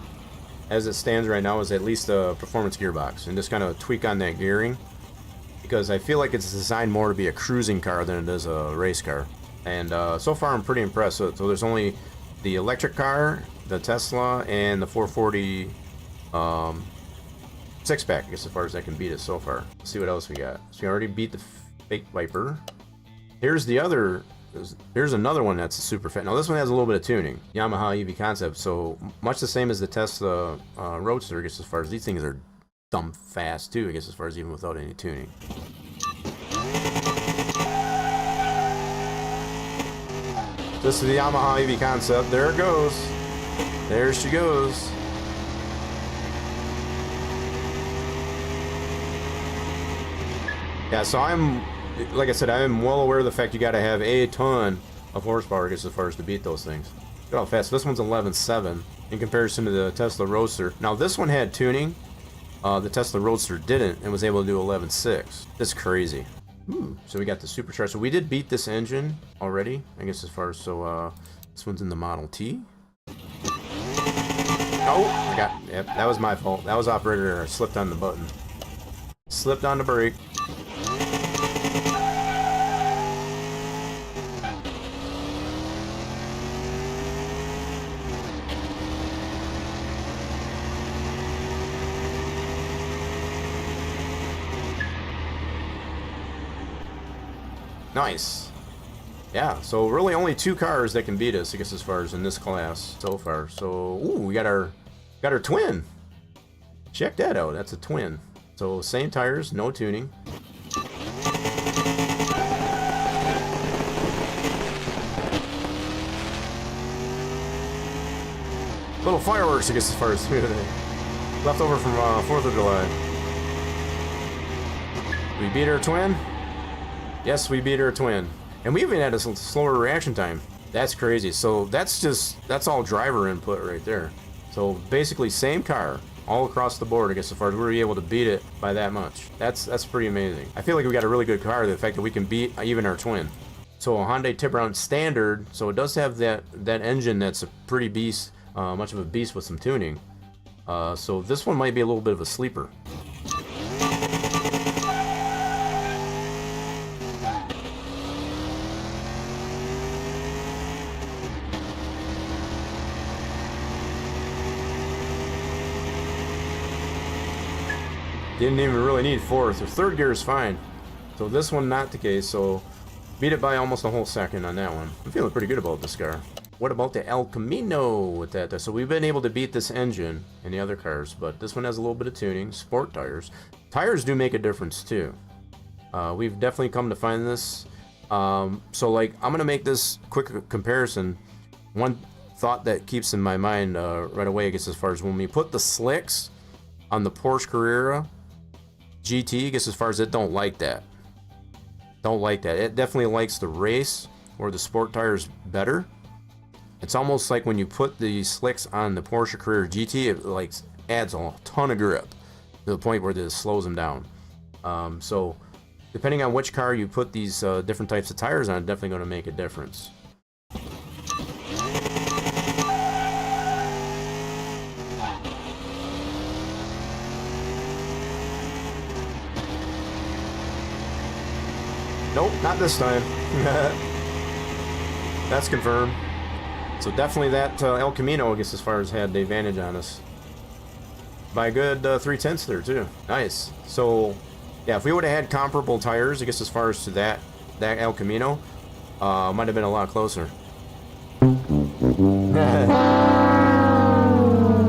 as it stands right now, is at least a performance gearbox, and just kind of tweak on that gearing, because I feel like it's designed more to be a cruising car than it is a race car. And so far I'm pretty impressed. So there's only the electric car, the Tesla, and the 440 six-pack, I guess, as far as that can beat us so far. Let's see what else we got. So we already beat the fake Viper. Here's the other. Here's another one that's super fat. Now this one has a little bit of tuning. Yamaha EV Concept, so much the same as the Tesla Roadster, I guess, as far as these things are dumb fast too, I guess, as far as even without any tuning. This is the Yamaha EV Concept. There it goes. There she goes. Yeah, so like I said, I am well aware of the fact you got to have a ton of horsepower, I guess, as far as to beat those things. Look how fast. This one's 11.7 in comparison to the Tesla Roadster. Now, this one had tuning. The Tesla Roadster didn't and was able to do 11.6. That's crazy. Ooh, so we got the supercharger. So we did beat this engine already, I guess, as far as, so this one's in the Model T. Oh, yep, that was my fault. That was operator error. I slipped on the button. Slipped on the brake. Nice. Yeah, so really only two cars that can beat us, I guess, as far as in this class so far. So, ooh, we got our twin. Check that out. That's a twin. So same tires, no tuning. Little fireworks, I guess, as far as left over from 4th of July. We beat our twin. Yes, we beat our twin. And we even had a slower reaction time. That's crazy. So that's all driver input right there. So basically same car all across the board, I guess, as far as we were able to beat it by that much. That's pretty amazing. I feel like we got a really good car, the fact that we can beat even our twin. So a Hyundai Tiburon Standard, so it does have that engine that's a pretty beast, much of a beast with some tuning. So this one might be a little bit of a sleeper. Didn't even really need fourth. Or third gear is fine. So this one not the case. So beat it by almost a whole second on that one. I'm feeling pretty good about this car. What about the El Camino with that? So we've been able to beat this engine in the other cars, but this one has a little bit of tuning. Sport tires. Tires do make a difference too. We've definitely come to find this. So like, I'm gonna make this quick comparison. One thought that keeps in my mind right away, I guess, as far as when we put the slicks on the Porsche Carrera GT, I guess, as far as it don't like that. Don't like that. It definitely likes the race or the sport tires better. It's almost like when you put the slicks on the Porsche Carrera GT, it like adds a ton of grip to the point where it slows them down. So depending on which car you put these different types of tires on, it's definitely going to make a difference. Nope, not this time. That's confirmed. So definitely that El Camino, I guess, as far as had the advantage on us. By a good 3/10 there, too. Nice. So Yeah, if we would have had comparable tires, I guess as far as to that El Camino, might have been a lot closer.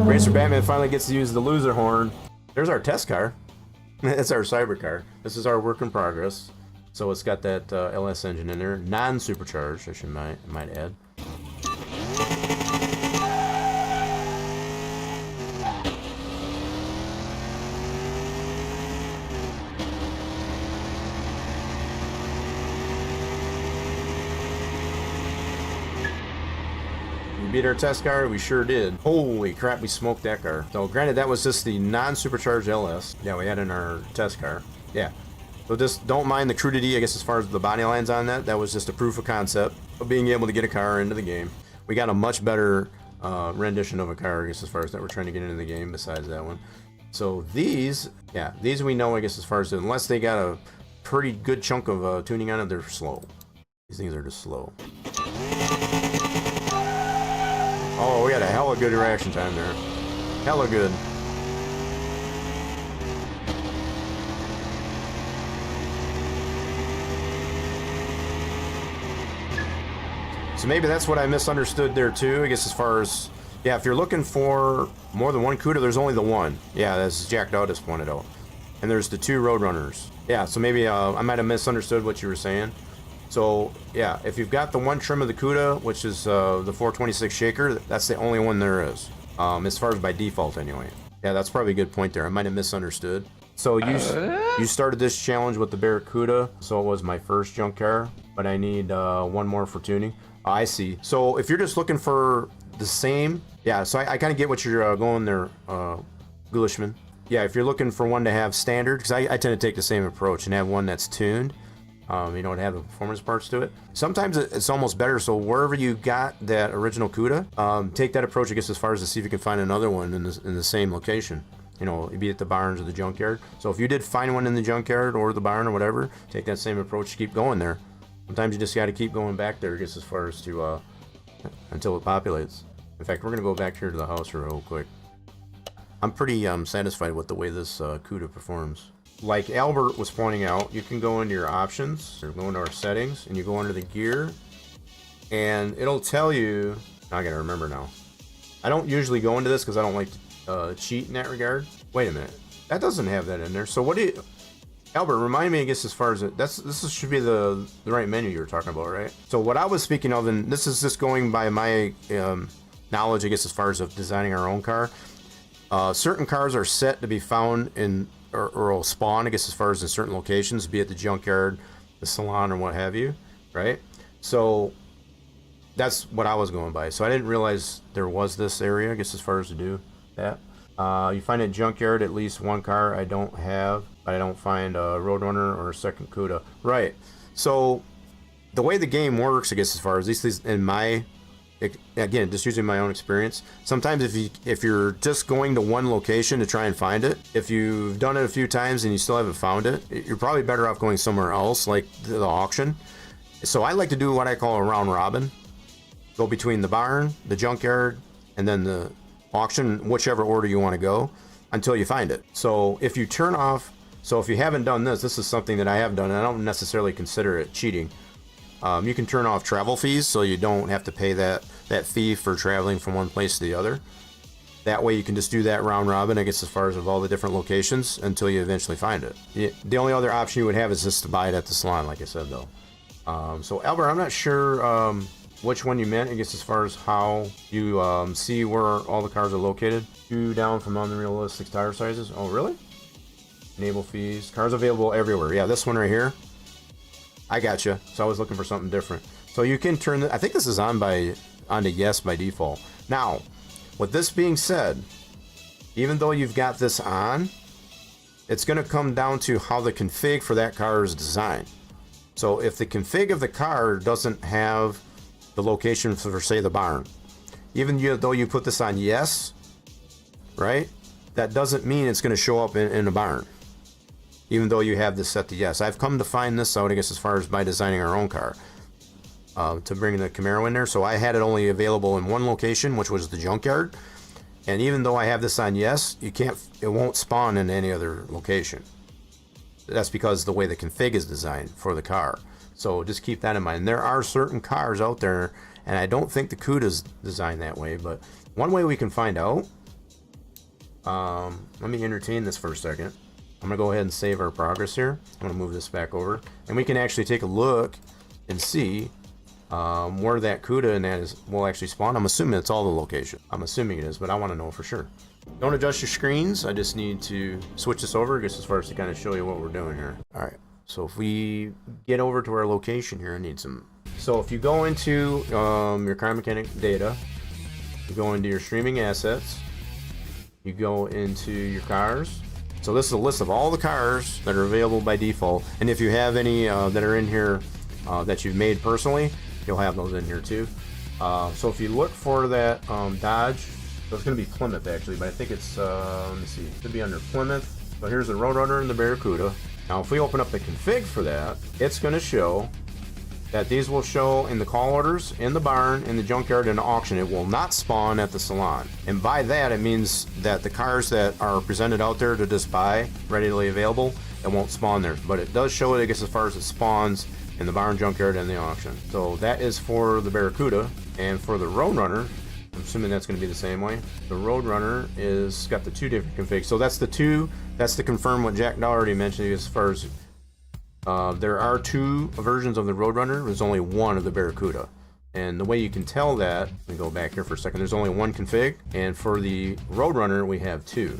Racer Batman finally gets to use the loser horn. There's our test car. That's our cyber car. This is our work in progress. So it's got that LS engine in there, non-supercharged, I might add. Beat our test car? We sure did. Holy crap, we smoked that car. So granted, that was just the non-supercharged LS. Yeah, we had in our test car. Yeah. So just don't mind the crudity, I guess, as far as the body lines on that. That was just a proof of concept of being able to get a car into the game. We got a much better rendition of a car, I guess, as far as that we're trying to get into the game besides that one. So these, yeah, these we know, I guess, as far as, unless they got a pretty good chunk of tuning on it, they're slow. These things are just slow. Oh, we got a hella good reaction time there. Hella good. So maybe that's what I misunderstood there too, I guess, as far as, yeah, if you're looking for more than one CUDA, there's only the one. Yeah, as Jack Dowdis pointed out. And there's the two Roadrunners. Yeah, so maybe I might have misunderstood what you were saying. So, yeah, if you've got the one trim of the CUDA, which is the 426 shaker, that's the only one there is. As far as by default, anyway. Yeah, that's probably a good point there. I might have misunderstood. So you started this challenge with the Barracuda, so it was my first junk car, but I need one more for tuning. I see. So if you're just looking for the same, yeah, so I kind of get what you're going there, Ghulishman. Yeah, if you're looking for one to have standard, because I tend to take the same approach and have one that's tuned. You know, to have the performance parts to it. Sometimes it's almost better, so wherever you got that original CUDA, take that approach, I guess, as far as to see if you can find another one in the same location. You know, be it the barns or the junkyard. So if you did find one in the junkyard or the barn or whatever, take that same approach, keep going there. Sometimes you just got to keep going back there, I guess, as far as to, until it populates. In fact, we're going to go back here to the house real quick. I'm pretty satisfied with the way this CUDA performs. Like Albert was pointing out, you can go into your options, or go into our settings, and you go under the gear, and it'll tell you, I gotta remember now. I don't usually go into this because I don't like to cheat in that regard. Wait a minute, that doesn't have that in there. So what do you, Albert, remind me, I guess, as far as this should be the right menu you were talking about, right? So what I was speaking of, and this is just going by my knowledge, I guess, as far as of designing our own car. Certain cars are set to be found in, or will spawn, I guess, as far as in certain locations, be it the junkyard, the salon, or what have you, right? So that's what I was going by. So I didn't realize there was this area, I guess, as far as to do that. You find a junkyard at least one car I don't have, but I don't find a Roadrunner or a second CUDA. Right. So the way the game works, I guess, as far as at least in my, again, just using my own experience, sometimes if you're just going to one location to try and find it, if you've done it a few times and you still haven't found it, you're probably better off going somewhere else, like the auction. So I like to do what I call a round robin. Go between the barn, the junkyard, and then the auction, whichever order you want to go, until you find it. So if you turn off, so if you haven't done this is something that I have done, and I don't necessarily consider it cheating. You can turn off travel fees, so you don't have to pay that fee for traveling from one place to the other. That way you can just do that round robin, I guess, as far as of all the different locations until you eventually find it. The only other option you would have is just to buy it at the salon, like I said, though. So Albert, I'm not sure which one you meant, I guess, as far as how you see where all the cars are located. 2 down from unrealistic tire sizes. Oh, really? Enable fees. Cars available everywhere. Yeah, this one right here. I gotcha. So I was looking for something different. So you can turn I think this is onto yes by default. Now, with this being said, even though you've got this on, it's going to come down to how the config for that car is designed. So if the config of the car doesn't have the location for, say, the barn, even though you put this on yes, right, that doesn't mean it's going to show up in a barn, even though you have this set to yes. I've come to find this out, I guess, as far as by designing our own car, to bring the Camaro in there. So I had it only available in one location, which was the junkyard. And even though I have this on yes, it won't spawn in any other location. That's because the way the config is designed for the car. So just keep that in mind. There are certain cars out there, and I don't think the CUDA's designed that way, but one way we can find out, let me entertain this for a second. I'm gonna go ahead and save our progress here. I'm gonna move this back over, and we can actually take a look and see where that CUDA and that will actually spawn. I'm assuming it's all the location. I'm assuming it is, but I want to know for sure. Don't adjust your screens. I just need to switch this over just as far as to kind of show you what we're doing here. All right. So if we get over to our location here, I need some. So if you go into your car mechanic data, you go into your streaming assets, you go into your cars. So this is a list of all the cars that are available by default. And if you have any that are in here that you've made personally, you'll have those in here too. So if you look for that Dodge, so it's going to be Plymouth actually, but I think it's, let me see, it could be under Plymouth. So here's the Roadrunner and the Barracuda. Now if we open up the config for that, it's going to show that these will show in the call orders, in the barn, in the junkyard, and the auction. It will not spawn at the salon. And by that, it means that the cars that are presented out there to just buy, readily available, it won't spawn there. But it does show it, I guess, as far as it spawns in the barn, junkyard, and the auction. So that is for the Barracuda. And for the Roadrunner, I'm assuming that's going to be the same way. The Roadrunner is got the two different configs. So that's to confirm what Jack already mentioned as far as there are two versions of the Roadrunner. There's only one of the Barracuda. And the way you can tell that, let me go back here for a second, there's only one config. And for the Roadrunner, we have two.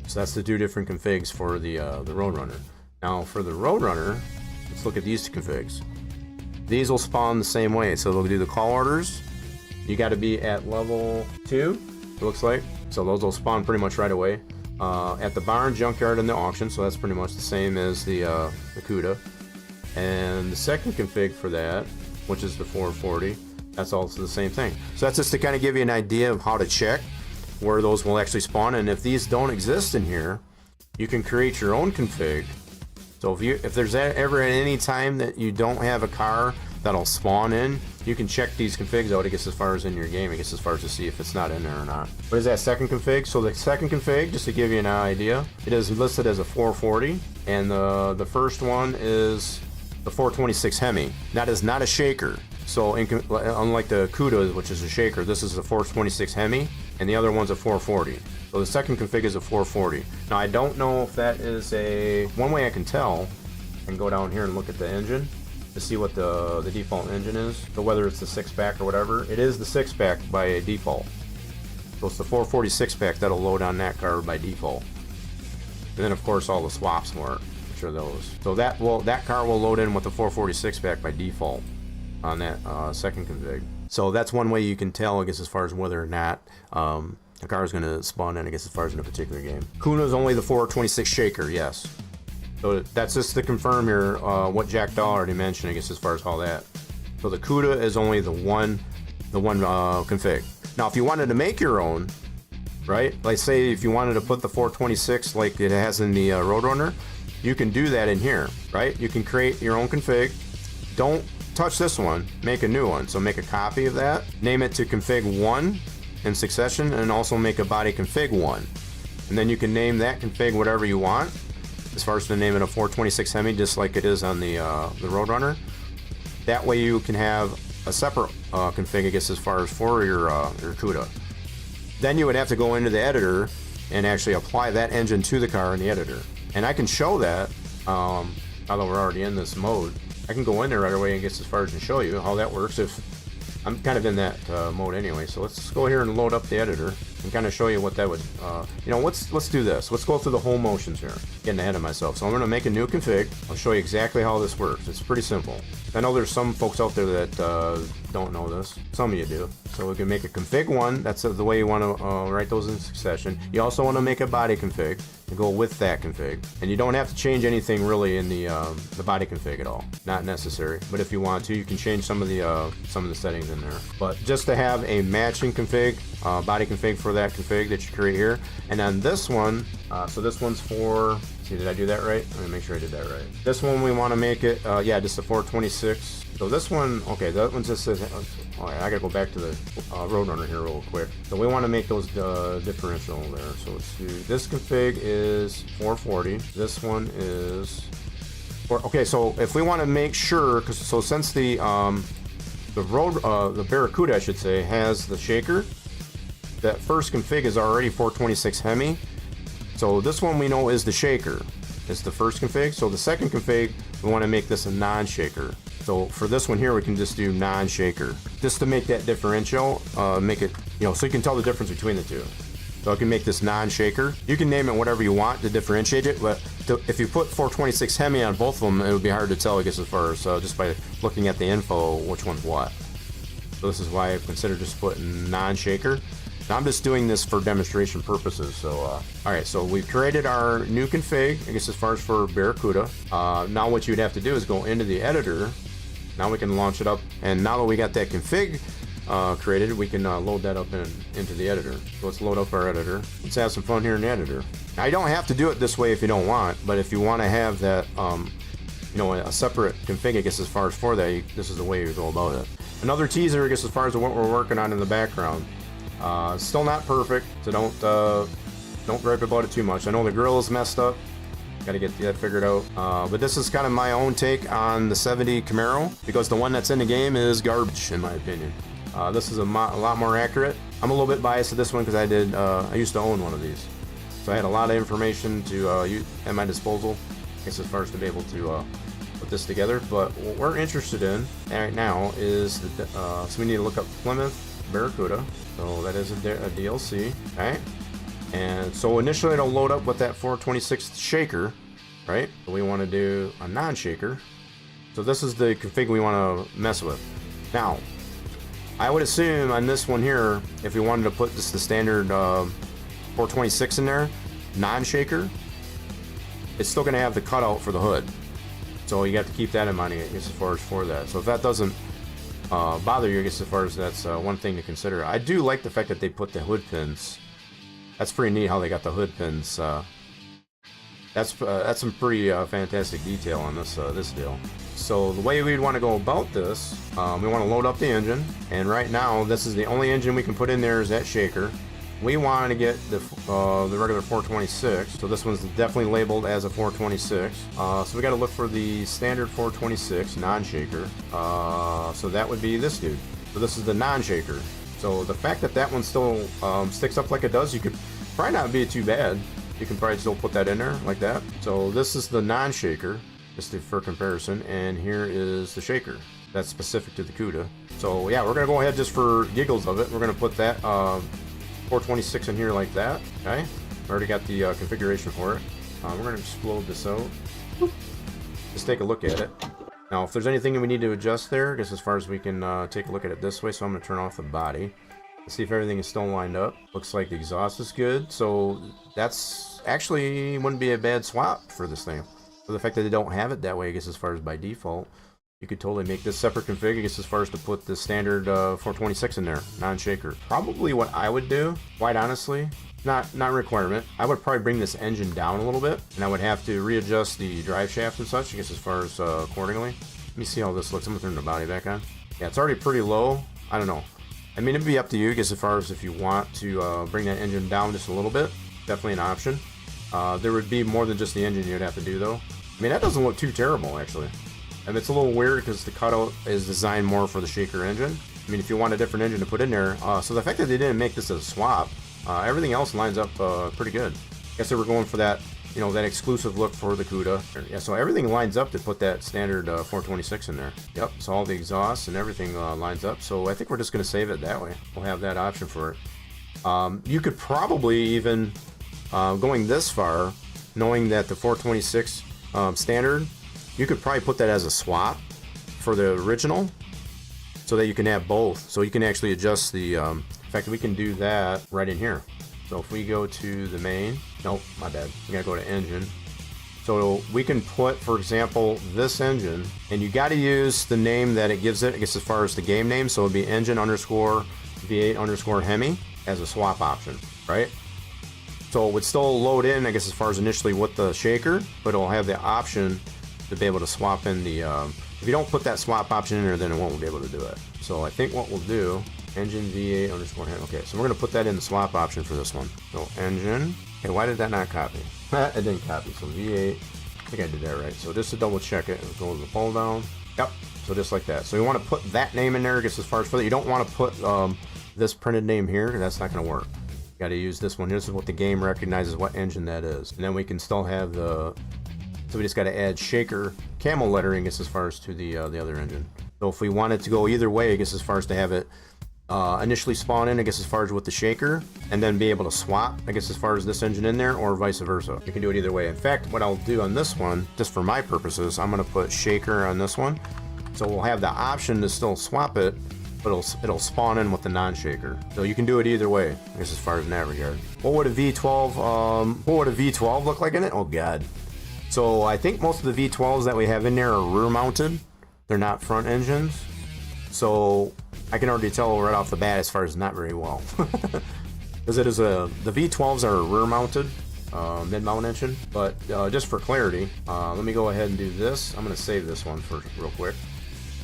So that's the two different configs for the Roadrunner. Now for the Roadrunner, let's look at these two configs. These will spawn the same way. So they'll do the call orders. You got to be at level 2, it looks like. So those will spawn pretty much right away. At the barn, junkyard, and the auction. So that's pretty much the same as the CUDA. And the second config for that, which is the 440, that's also the same thing. So that's just to kind of give you an idea of how to check where those will actually spawn. And if these don't exist in here, you can create your own config. So if there's ever at any time that you don't have a car that'll spawn in, you can check these configs out, I guess, as far as in your game, I guess, as far as to see if it's not in there or not. What is that second config? So the second config, just to give you an idea, it is listed as a 440, and the first one is the 426 Hemi. That is not a shaker. So unlike the CUDA, which is a shaker, this is a 426 Hemi, and the other one's a 440. So the second config is a 440. Now I don't know if that is one way I can tell, and go down here and look at the engine to see what the default engine is. So whether it's the 6-pack or whatever, it is the 6-pack by default. So it's the 446 pack that'll load on that car by default. And then of course all the swaps for it, which are those. So that car will load in with the 446 pack by default on that second config. So that's one way you can tell, I guess, as far as whether or not a car is going to spawn in, I guess, as far as in a particular game. Kuna is only the 426 shaker, yes. So that's just to confirm here what Jack Dahl already mentioned, I guess, as far as all that. So the CUDA is only the one config. Now, if you wanted to make your own, right? Like say if you wanted to put the 426 like it has in the Roadrunner, you can do that in here, right? You can create your own config. Don't touch this one, make a new one. So make a copy of that, name it to config 1 in succession, and also make a body config 1. And then you can name that config whatever you want. As far as the name of a 426 Hemi, just like it is on the Roadrunner. That way you can have a separate config, I guess, as far as for your CUDA. Then you would have to go into the editor and actually apply that engine to the car in the editor. And I can show that, although we're already in this mode, I can go in there right away and get as far as to show you how that works. If I'm kind of in that mode anyway, so let's go here and load up the editor and kind of show you what that would, let's do this. Let's go through the whole motions here. Getting ahead of myself. So I'm going to make a new config. I'll show you exactly how this works. It's pretty simple. I know there's some folks out there that don't know this. Some of you do. So we can make a config 1. That's the way you want to write those in succession. You also want to make a body config to go with that config. And you don't have to change anything really in the body config at all. Not necessary. But if you want to, you can change some of the settings in there. But just to have a matching config, body config for that config that you create here. And on this one, so this one's for see, did I do that right? Let me make sure I did that right. This one we want to make it, yeah, just a 426. So this one, okay, that one just says, all right, I gotta go back to the Roadrunner here real quick. So we want to make those differential there. So let's do, this config is 440. This one is, okay, so if we want to make sure, because so since the Barracuda, I should say, has the shaker, that first config is already 426 Hemi. So this one we know is the shaker. It's the first config. So the second config, we want to make this a non-shaker. So for this one here, we can just do non-shaker, just to make that differential, make it, you know, so you can tell the difference between the two. So I can make this non-shaker. You can name it whatever you want to differentiate it, but if you put 426 Hemi on both of them, it would be hard to tell, I guess, as far as just by looking at the info, which one's what. So this is why I consider just putting non-shaker. Now I'm just doing this for demonstration purposes. So, all right, so we've created our new config, I guess, as far as for Barracuda. Now what you'd have to do is go into the editor. Now we can launch it up, and now that we got that config created, we can load that up into the editor. So let's load up our editor. Let's have some fun here in the editor. Now you don't have to do it this way if you don't want, but if you want to have that, you know, a separate config, I guess, as far as for that, this is the way you go about it. Another teaser, I guess, as far as what we're working on in the background. Still not perfect, so don't gripe about it too much. I know the grill is messed up. Got to get that figured out. But this is kind of my own take on the 70 Camaro, because the one that's in the game is garbage, in my opinion. This is a lot more accurate. I'm a little bit biased to this one because I used to own one of these, so I had a lot of information at my disposal, I guess, as far as to be able to put this together. But what we're interested in right now is so we need to look up Plymouth Barracuda. So that is a DLC, okay? And so initially it'll load up with that 426 shaker, right? But we want to do a non-shaker. So this is the config we want to mess with. Now, I would assume on this one here, if we wanted to put just the standard 426 in there, non-shaker, it's still going to have the cutout for the hood. So you have to keep that in mind, I guess, as far as for that. So if that doesn't bother you, I guess, as far as that's one thing to consider. I do like the fact that they put the hood pins. That's pretty neat how they got the hood pins. That's some pretty fantastic detail on this this deal. So the way we'd want to go about this, we want to load up the engine, and right now this is the only engine we can put in there is that shaker. We want to get the regular 426, so this one's definitely labeled as a 426. So we got to look for the standard 426 non-shaker. So that would be this dude. So this is the non-shaker. So the fact that that one still sticks up like it does, you could probably not be too bad. You can probably still put that in there like that. So this is the non-shaker, just for comparison, and here is the shaker. That's specific to the CUDA. So yeah, we're gonna go ahead, just for giggles of it, we're gonna put that 426 in here like that. Okay, we already got the configuration for it. We're gonna explode this out. Just take a look at it. Now, if there's anything we need to adjust there, I guess, as far as we can take a look at it this way. So I'm gonna turn off the body. Let's see if everything is still lined up. Looks like the exhaust is good. So that's actually wouldn't be a bad swap for this thing. For the fact that they don't have it that way, I guess, as far as by default, you could totally make this separate config, I guess, as far as to put the standard 426 in there, non-shaker. Probably what I would do, quite honestly, not a requirement, I would probably bring this engine down a little bit, and I would have to readjust the drive shaft and such, I guess, as far as accordingly. Let me see how this looks. I'm gonna turn the body back on. Yeah, it's already pretty low. I don't know. I mean, it'd be up to you, I guess, as far as if you want to bring that engine down just a little bit. Definitely an option. There would be more than just the engine you'd have to do, though. I mean, that doesn't look too terrible, actually. And it's a little weird because the cutout is designed more for the shaker engine. I mean, if you want a different engine to put in there, so the fact that they didn't make this as a swap, everything else lines up pretty good. I guess they were going for that, you know, that exclusive look for the CUDA. Yeah, so everything lines up to put that standard 426 in there. Yep, so all the exhausts and everything lines up. So I think we're just going to save it that way. We'll have that option for it. You could probably even, going this far, knowing that the 426 standard, you could probably put that as a swap for the original, so that you can have both. So you can actually adjust the, in fact, we can do that right in here. So if we go to the main, nope, my bad, we gotta go to engine. So we can put, for example, this engine, and you gotta use the name that it gives it, I guess, as far as the game name. So it'd be engine underscore V8 underscore Hemi as a swap option, right? So it would still load in, I guess, as far as initially with the shaker, but it'll have the option to be able to swap in the, if you don't put that swap option in there, then it won't be able to do it. So I think what we'll do, engine V8 underscore hand. Okay, so we're going to put that in the swap option for this one. So engine. Okay, why did that not copy? It didn't copy. So V8. I think I did that right. So just to double check it, go to the pull down. Yep. So just like that. So you want to put that name in there, I guess, as far as for that. You don't want to put this printed name here. That's not going to work. You got to use this one. This is what the game recognizes what engine that is. And then we can still have the. So we just got to add shaker camel lettering, I guess, as far as to the other engine. So if we wanted to go either way, I guess, as far as to have it initially spawn in, I guess, as far as with the shaker, and then be able to swap, I guess, as far as this engine in there, or vice versa. You can do it either way. In fact, what I'll do on this one, just for my purposes, I'm going to put shaker on this one. So we'll have the option to still swap it, but it'll spawn in with the non-shaker. So you can do it either way, I guess, as far as in that regard. What would a V12 look like in it? Oh God. So I think most of the V12s that we have in there are rear mounted. They're not front engines. So I can already tell right off the bat as far as not very well. Because it is the V12s are a rear mounted mid-mount engine. But just for clarity, let me go ahead and do this. I'm going to save this one for real quick.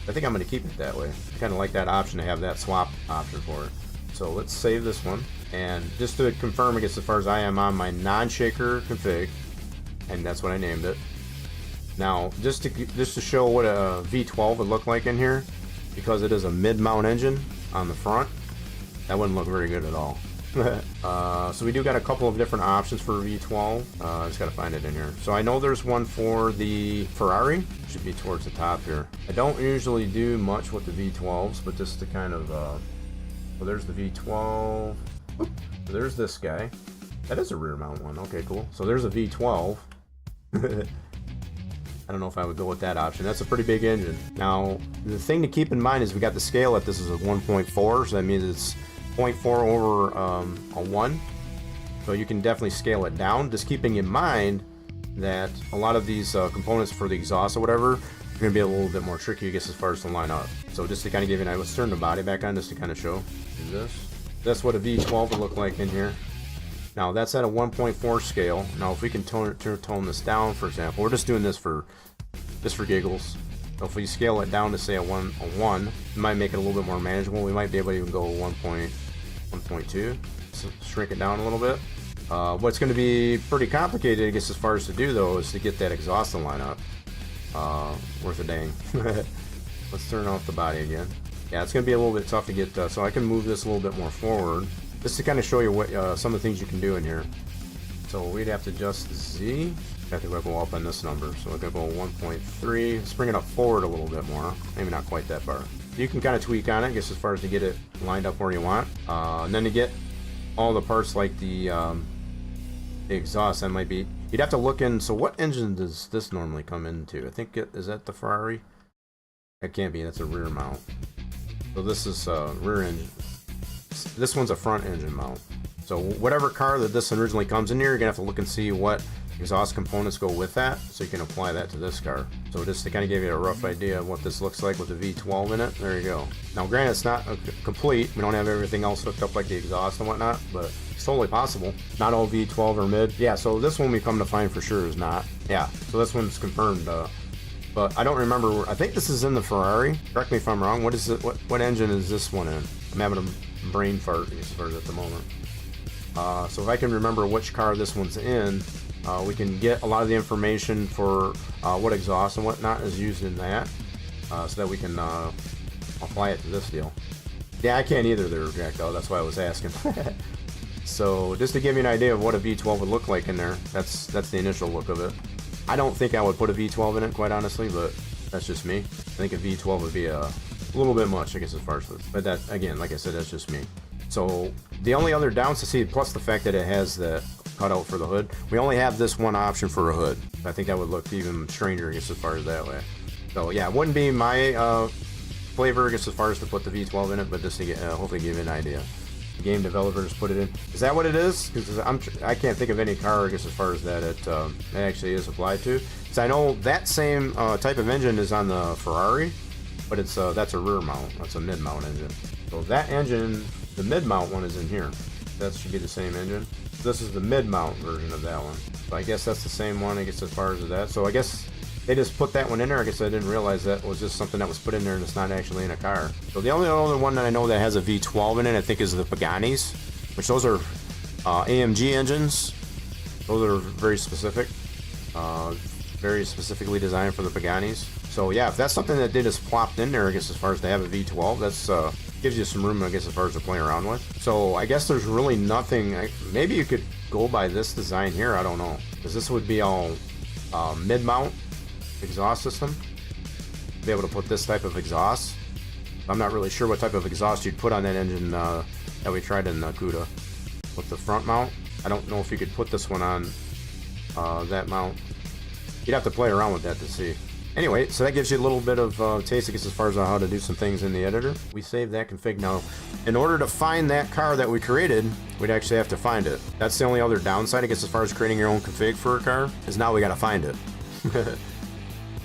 I think I'm going to keep it that way. I kind of like that option to have that swap option for it. So let's save this one. And just to confirm, I guess, as far as I am on my non-shaker config, and that's what I named it. Now, just to show what a V12 would look like in here, because it is a mid-mount engine on the front, that wouldn't look very good at all. So we do got a couple of different options for V12. I just got to find it in here. So I know there's one for the Ferrari. Should be towards the top here. I don't usually do much with the V12s, but just to kind of, well, there's the V12. Oop, there's this guy. That is a rear mount one. Okay, cool. So there's a V12. I don't know if I would go with that option. That's a pretty big engine. Now, the thing to keep in mind is we got the scale at this is a 1.4, so that means it's 0.4 over a 1. So you can definitely scale it down. Just keeping in mind that a lot of these components for the exhaust or whatever are going to be a little bit more tricky, I guess, as far as to line up. So just to kind of give you an idea, let's turn the body back on just to kind of show. Do this. That's what a V12 would look like in here. Now that's at a 1.4 scale. Now if we can tone this down, for example, we're just doing this for giggles. So if we scale it down to say a 1, it might make it a little bit more manageable. We might be able to even go 1.2, so shrink it down a little bit. What's going to be pretty complicated, I guess, as far as to do though, is to get that exhaust to line up. Worth a dang. Let's turn off the body again. Yeah, it's going to be a little bit tough to get, so I can move this a little bit more forward. Just to kind of show you what some of the things you can do in here. So we'd have to adjust the Z. I think we'll go up on this number. So we're going to go 1.3. Let's bring it up forward a little bit more. Maybe not quite that far. You can kind of tweak on it, I guess, as far as to get it lined up where you want. And then to get all the parts like the exhaust, that might be... You'd have to look in... So what engine does this normally come into? I think is that the Ferrari? That can't be. That's a rear mount. So this is rear engine. This one's a front engine mount. So whatever car that this originally comes in here, you're gonna have to look and see what exhaust components go with that, so you can apply that to this car. So just to kind of give you a rough idea of what this looks like with the V12 in it, there you go. Now granted, it's not complete. We don't have everything else hooked up like the exhaust and whatnot, but it's totally possible. Not all V12 are mid. Yeah, so this one we come to find for sure is not. Yeah, so this one's confirmed. But I don't remember. I think this is in the Ferrari. Correct me if I'm wrong. What is it? What engine is this one in? I'm having a brain fart as far as at the moment. So if I can remember which car this one's in, we can get a lot of the information for what exhaust and whatnot is used in that, so that we can apply it to this deal. Yeah, I can't either there, Jack, though. That's why I was asking. So just to give you an idea of what a V12 would look like in there, that's the initial look of it. I don't think I would put a V12 in it, quite honestly, but that's just me. I think a V12 would be a little bit much, I guess, as far as this. But that, again, like I said, that's just me. So the only other downs to see, plus the fact that it has the cutout for the hood, we only have this one option for a hood. I think that would look even stranger, I guess, as far as that way. So yeah, it wouldn't be my flavor, I guess, as far as to put the V12 in it, but just to get, hopefully give you an idea. The game developers put it in. Is that what it is? Because I can't think of any car, I guess, as far as that it actually is applied to. Because I know that same type of engine is on the Ferrari, but it's that's a rear mount. That's a mid-mount engine. So that engine, the mid-mount one, is in here. That should be the same engine. This is the mid-mount version of that one. So I guess that's the same one, I guess, as far as that. So I guess they just put that one in there. I guess I didn't realize that was just something that was put in there and it's not actually in a car. So the only other one that I know that has a V12 in it, I think, is the Paganis, which those are AMG engines. Those are very specific. Very specifically designed for the Paganis. So yeah, if that's something that they just plopped in there, I guess, as far as they have a V12, that's gives you some room, I guess, as far as to play around with. So I guess there's really nothing. Maybe you could go by this design here. I don't know, because this would be all mid-mount exhaust system. Be able to put this type of exhaust. I'm not really sure what type of exhaust you'd put on that engine that we tried in CUDA with the front mount. I don't know if you could put this one on that mount. You'd have to play around with that to see. Anyway, so that gives you a little bit of taste, I guess, as far as how to do some things in the editor. We save that config. Now, in order to find that car that we created, we'd actually have to find it. That's the only other downside, I guess, as far as creating your own config for a car, is now we got to find it.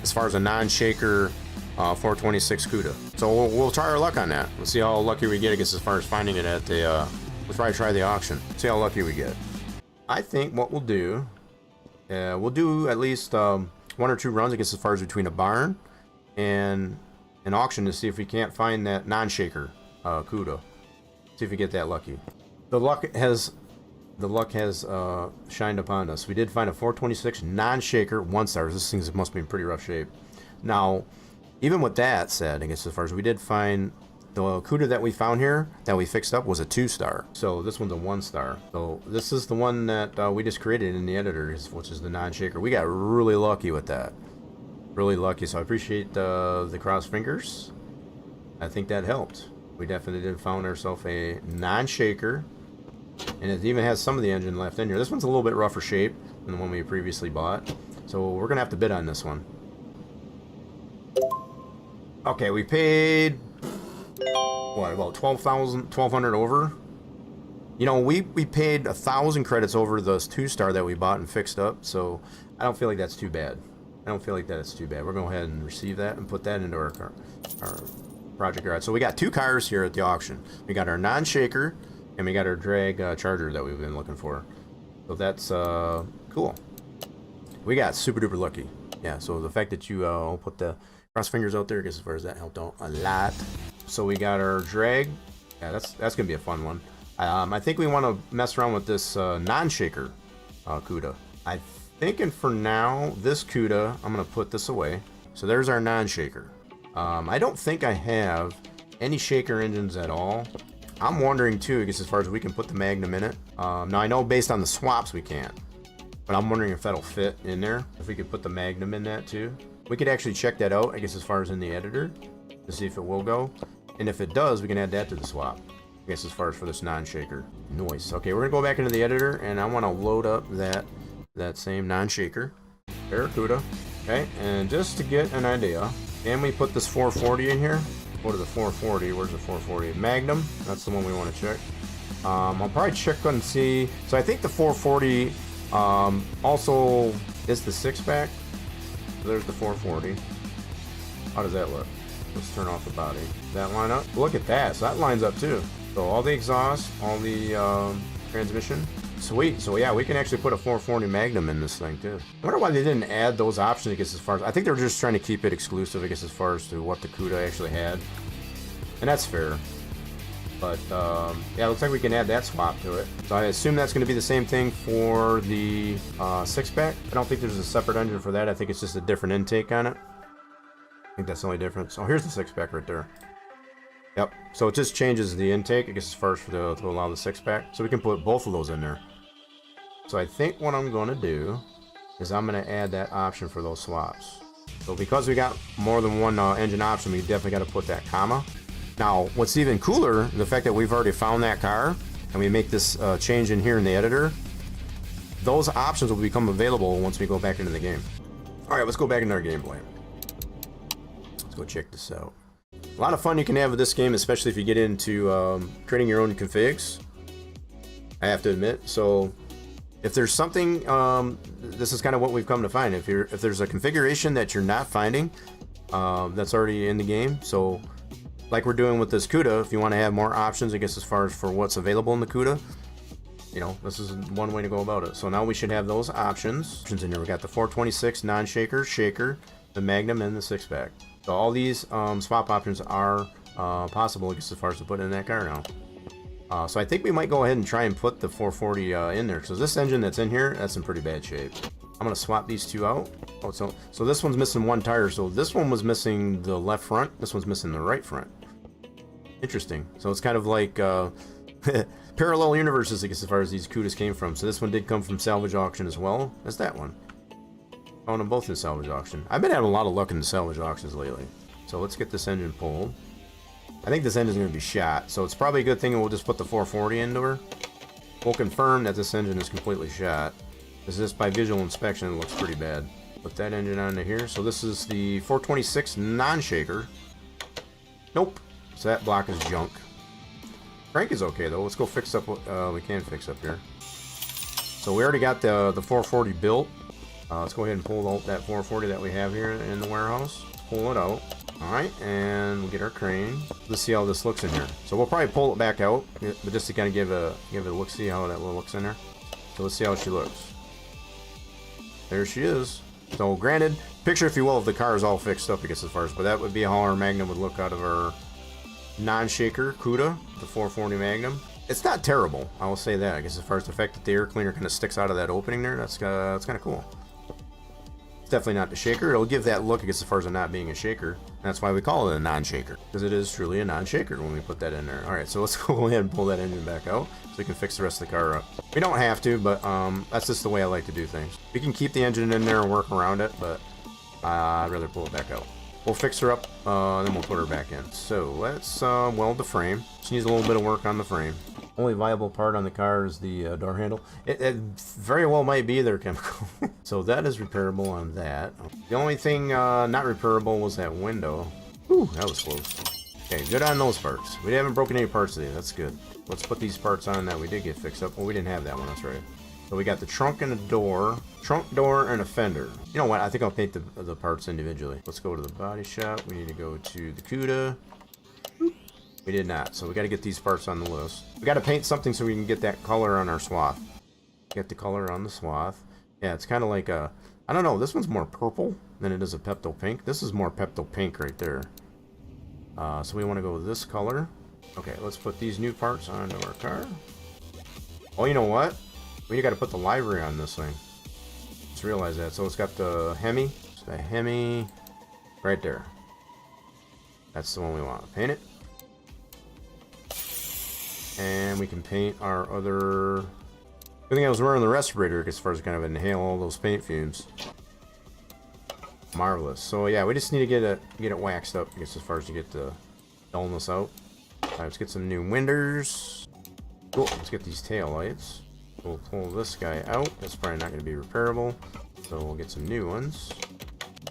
As far as a non-shaker 426 CUDA. So we'll try our luck on that. We'll see how lucky we get, I guess, as far as finding it at the, we'll probably try the auction. See how lucky we get. I think what we'll do at least one or two runs, I guess, as far as between a barn and an auction to see if we can't find that non-shaker CUDA. See if we get that lucky. The luck has shined upon us. We did find a 426 non-shaker 1-star. This thing must be in pretty rough shape. Now, even with that said, I guess, as far as we did find, the CUDA that we found here that we fixed up was a 2-star. So this one's a 1-star. So this is the one that we just created in the editor, which is the non-shaker. We got really lucky with that. Really lucky. So I appreciate the cross fingers. I think that helped. We definitely did found ourselves a non-shaker. And it even has some of the engine left in here. This one's a little bit rougher shape than the one we previously bought. So we're going to have to bid on this one. Okay, we paid... what, about 1,200 over? You know, we paid 1,000 credits over the 2-star that we bought and fixed up, so I don't feel like that's too bad. I don't feel like that's too bad. We're going to go ahead and receive that and put that into our project garage. So we got 2 cars here at the auction. We got our non-shaker and we got our drag charger that we've been looking for. So that's cool. We got super duper lucky. Yeah, so the fact that you put the cross fingers out there, I guess, as far as that helped out a lot. So we got our drag. Yeah, that's gonna be a fun one. I think we want to mess around with this non-shaker CUDA. I'm thinking for now, this CUDA, I'm gonna put this away. So there's our non-shaker. I don't think I have any shaker engines at all. I'm wondering too, I guess, as far as we can put the Magnum in it. Now I know based on the swaps we can't, but I'm wondering if that'll fit in there. If we could put the Magnum in that too. We could actually check that out, I guess, as far as in the editor to see if it will go. And if it does, we can add that to the swap. I guess as far as for this non-shaker. Nice. Okay, we're gonna go back into the editor and I want to load up that same non-shaker Barracuda. Okay, and just to get an idea, can we put this 440 in here? Go to the 440. Where's the 440? Magnum. That's the one we want to check. I'll probably check and see. So I think the 440 also is the 6-pack. So there's the 440. How does that look? Let's turn off the body. Does that line up? Look at that. So that lines up too. So all the exhaust, all the transmission. Sweet. So yeah, we can actually put a 440 Magnum in this thing too. I wonder why they didn't add those options, I guess, as far as... I think they were just trying to keep it exclusive, I guess, as far as to what the CUDA actually had. And that's fair. But yeah, it looks like we can add that swap to it. So I assume that's going to be the same thing for the 6-pack. I don't think there's a separate engine for that. I think it's just a different intake on it. I think that's the only difference. Oh, here's the 6-pack right there. Yep. So it just changes the intake, I guess, as far as for to allow the 6-pack. So we can put both of those in there. So I think what I'm going to do is I'm going to add that option for those swaps. So because we got more than one engine option, we definitely got to put that comma. Now, what's even cooler, the fact that we've already found that car and we make this change in here in the editor, those options will become available once we go back into the game. All right, let's go back into our gameplay. Let's go check this out. A lot of fun you can have with this game, especially if you get into creating your own configs, I have to admit. So if there's something, this is kind of what we've come to find. If there's a configuration that you're not finding, that's already in the game. So like we're doing with this CUDA, if you want to have more options, I guess, as far as for what's available in the CUDA, you know, this is one way to go about it. So now we should have those options in here. We got the 426 non-shaker, shaker, the Magnum, and the 6-pack. So all these swap options are possible, I guess, as far as to put in that car now. So I think we might go ahead and try and put the 440 in there. So this engine that's in here, that's in pretty bad shape. I'm gonna swap these two out. Oh, so this one's missing one tire. So this one was missing the left front. This one's missing the right front. Interesting. So it's kind of like parallel universes, I guess, as far as these Cudas came from. So this one did come from salvage auction as well as that one. Found them both in salvage auction. I've been having a lot of luck in the salvage auctions lately. So let's get this engine pulled. I think this engine's going to be shot, so it's probably a good thing we'll just put the 440 into her. We'll confirm that this engine is completely shot. Because this, by visual inspection, it looks pretty bad. Put that engine onto here. So this is the 426 non-shaker. Nope. So that block is junk. Crank is okay, though. Let's go fix up what we can fix up here. So we already got the 440 built. Let's go ahead and pull out that 440 that we have here in the warehouse. Pull it out. Alright, and we'll get our crane. Let's see how this looks in here. So we'll probably pull it back out, but just to kind of give it a look, see how that looks in there. So let's see how she looks. There she is. So granted, picture if you will of the car is all fixed up, I guess, as far as, but that would be how our Magnum would look out of our non-shaker Cuda, the 440 Magnum. It's not terrible, I will say that. I guess as far as the fact that the air cleaner kind of sticks out of that opening there, that's kind of cool. Definitely not the shaker. It'll give that look, I guess, as far as it not being a shaker. That's why we call it a non-shaker, because it is truly a non-shaker when we put that in there. All right, so let's go ahead and pull that engine back out so we can fix the rest of the car up. We don't have to, but that's just the way I like to do things. We can keep the engine in there and work around it, but I'd rather pull it back out. We'll fix her up, then we'll put her back in. So let's weld the frame. She needs a little bit of work on the frame. Only viable part on the car is the door handle. It very well might be their chemical. So that is repairable on that. The only thing not repairable was that window. Whew, that was close. Okay, good on those parts. We haven't broken any parts today. That's good. Let's put these parts on that we did get fixed up. Well, we didn't have that one. That's right. So we got the trunk and a door. Trunk, door, and a fender. You know what? I think I'll paint the parts individually. Let's go to the body shop. We need to go to the Cuda. We did not, so we got to get these parts on the list. We got to paint something so we can get that color on our swath. Get the color on the swath. Yeah, it's kind of like a, I don't know, this one's more purple than it is a Pepto Pink. This is more Pepto Pink right there. So we want to go with this color. Okay, let's put these new parts onto our car. Oh, you know what? We got to put the livery on this thing. Just realize that. So it's got the Hemi. It's the Hemi right there. That's the one we want. Paint it. And we can paint our other... I think I was wearing the respirator as far as kind of inhale all those paint fumes. Marvelous. So yeah, we just need to get it waxed up, I guess, as far as to get the dullness out. Alright, let's get some new winders. Cool. Let's get these tail lights. We'll pull this guy out. That's probably not going to be repairable. So we'll get some new ones.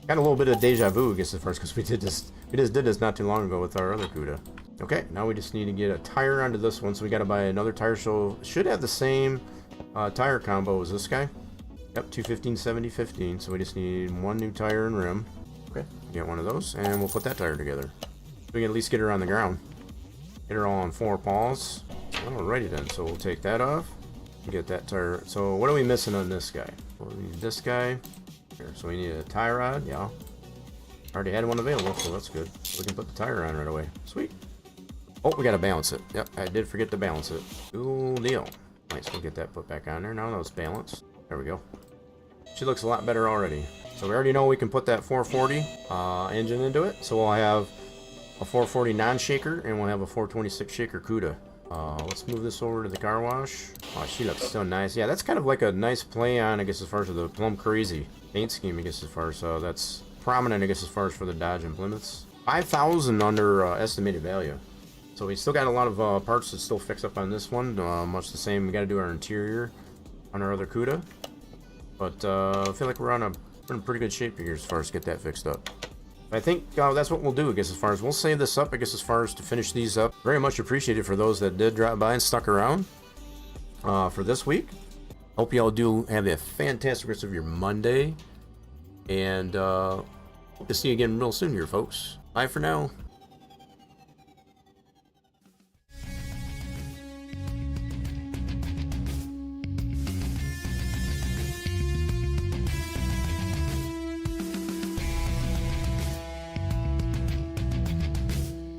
Got a little bit of deja vu, I guess, at first, because we just did this not too long ago with our other Cuda. Okay, now we just need to get a tire onto this one, so we got to buy another tire. So should have the same tire combo as this guy. Yep, 215, 70, 15. So we just need one new tire and rim. Okay, get one of those, and we'll put that tire together. We can at least get her on the ground. Get her all on 4 paws. Alrighty then, so we'll take that off. Get that tire. So what are we missing on this guy? Well, we need this guy. Here, so we need a tie rod, yeah. Already had one available, so that's good. We can put the tire on right away. Sweet. Oh, we gotta balance it. Yep, I did forget to balance it. Cool deal. Nice, we'll get that put back on there. Now that it's balanced. There we go. She looks a lot better already. So we already know we can put that 440 engine into it. So we'll have a 440 non-shaker, and we'll have a 426 shaker Cuda. Let's move this over to the car wash. Oh, she looks so nice. Yeah, that's kind of like a nice play on, I guess, as far as the Plum Crazy paint scheme, I guess, as far as that's prominent, I guess, as far as for the Dodge and Plymouths. 5,000 under estimated value. So we still got a lot of parts to still fix up on this one. Much the same. We got to do our interior on our other Cuda. But I feel like we're in pretty good shape here as far as to get that fixed up. I think that's what we'll do, I guess, as far as we'll save this up, I guess, as far as to finish these up. Very much appreciated for those that did drop by and stuck around for this week. Hope y'all do have a fantastic rest of your Monday. And hope to see you again real soon here, folks. Bye for now.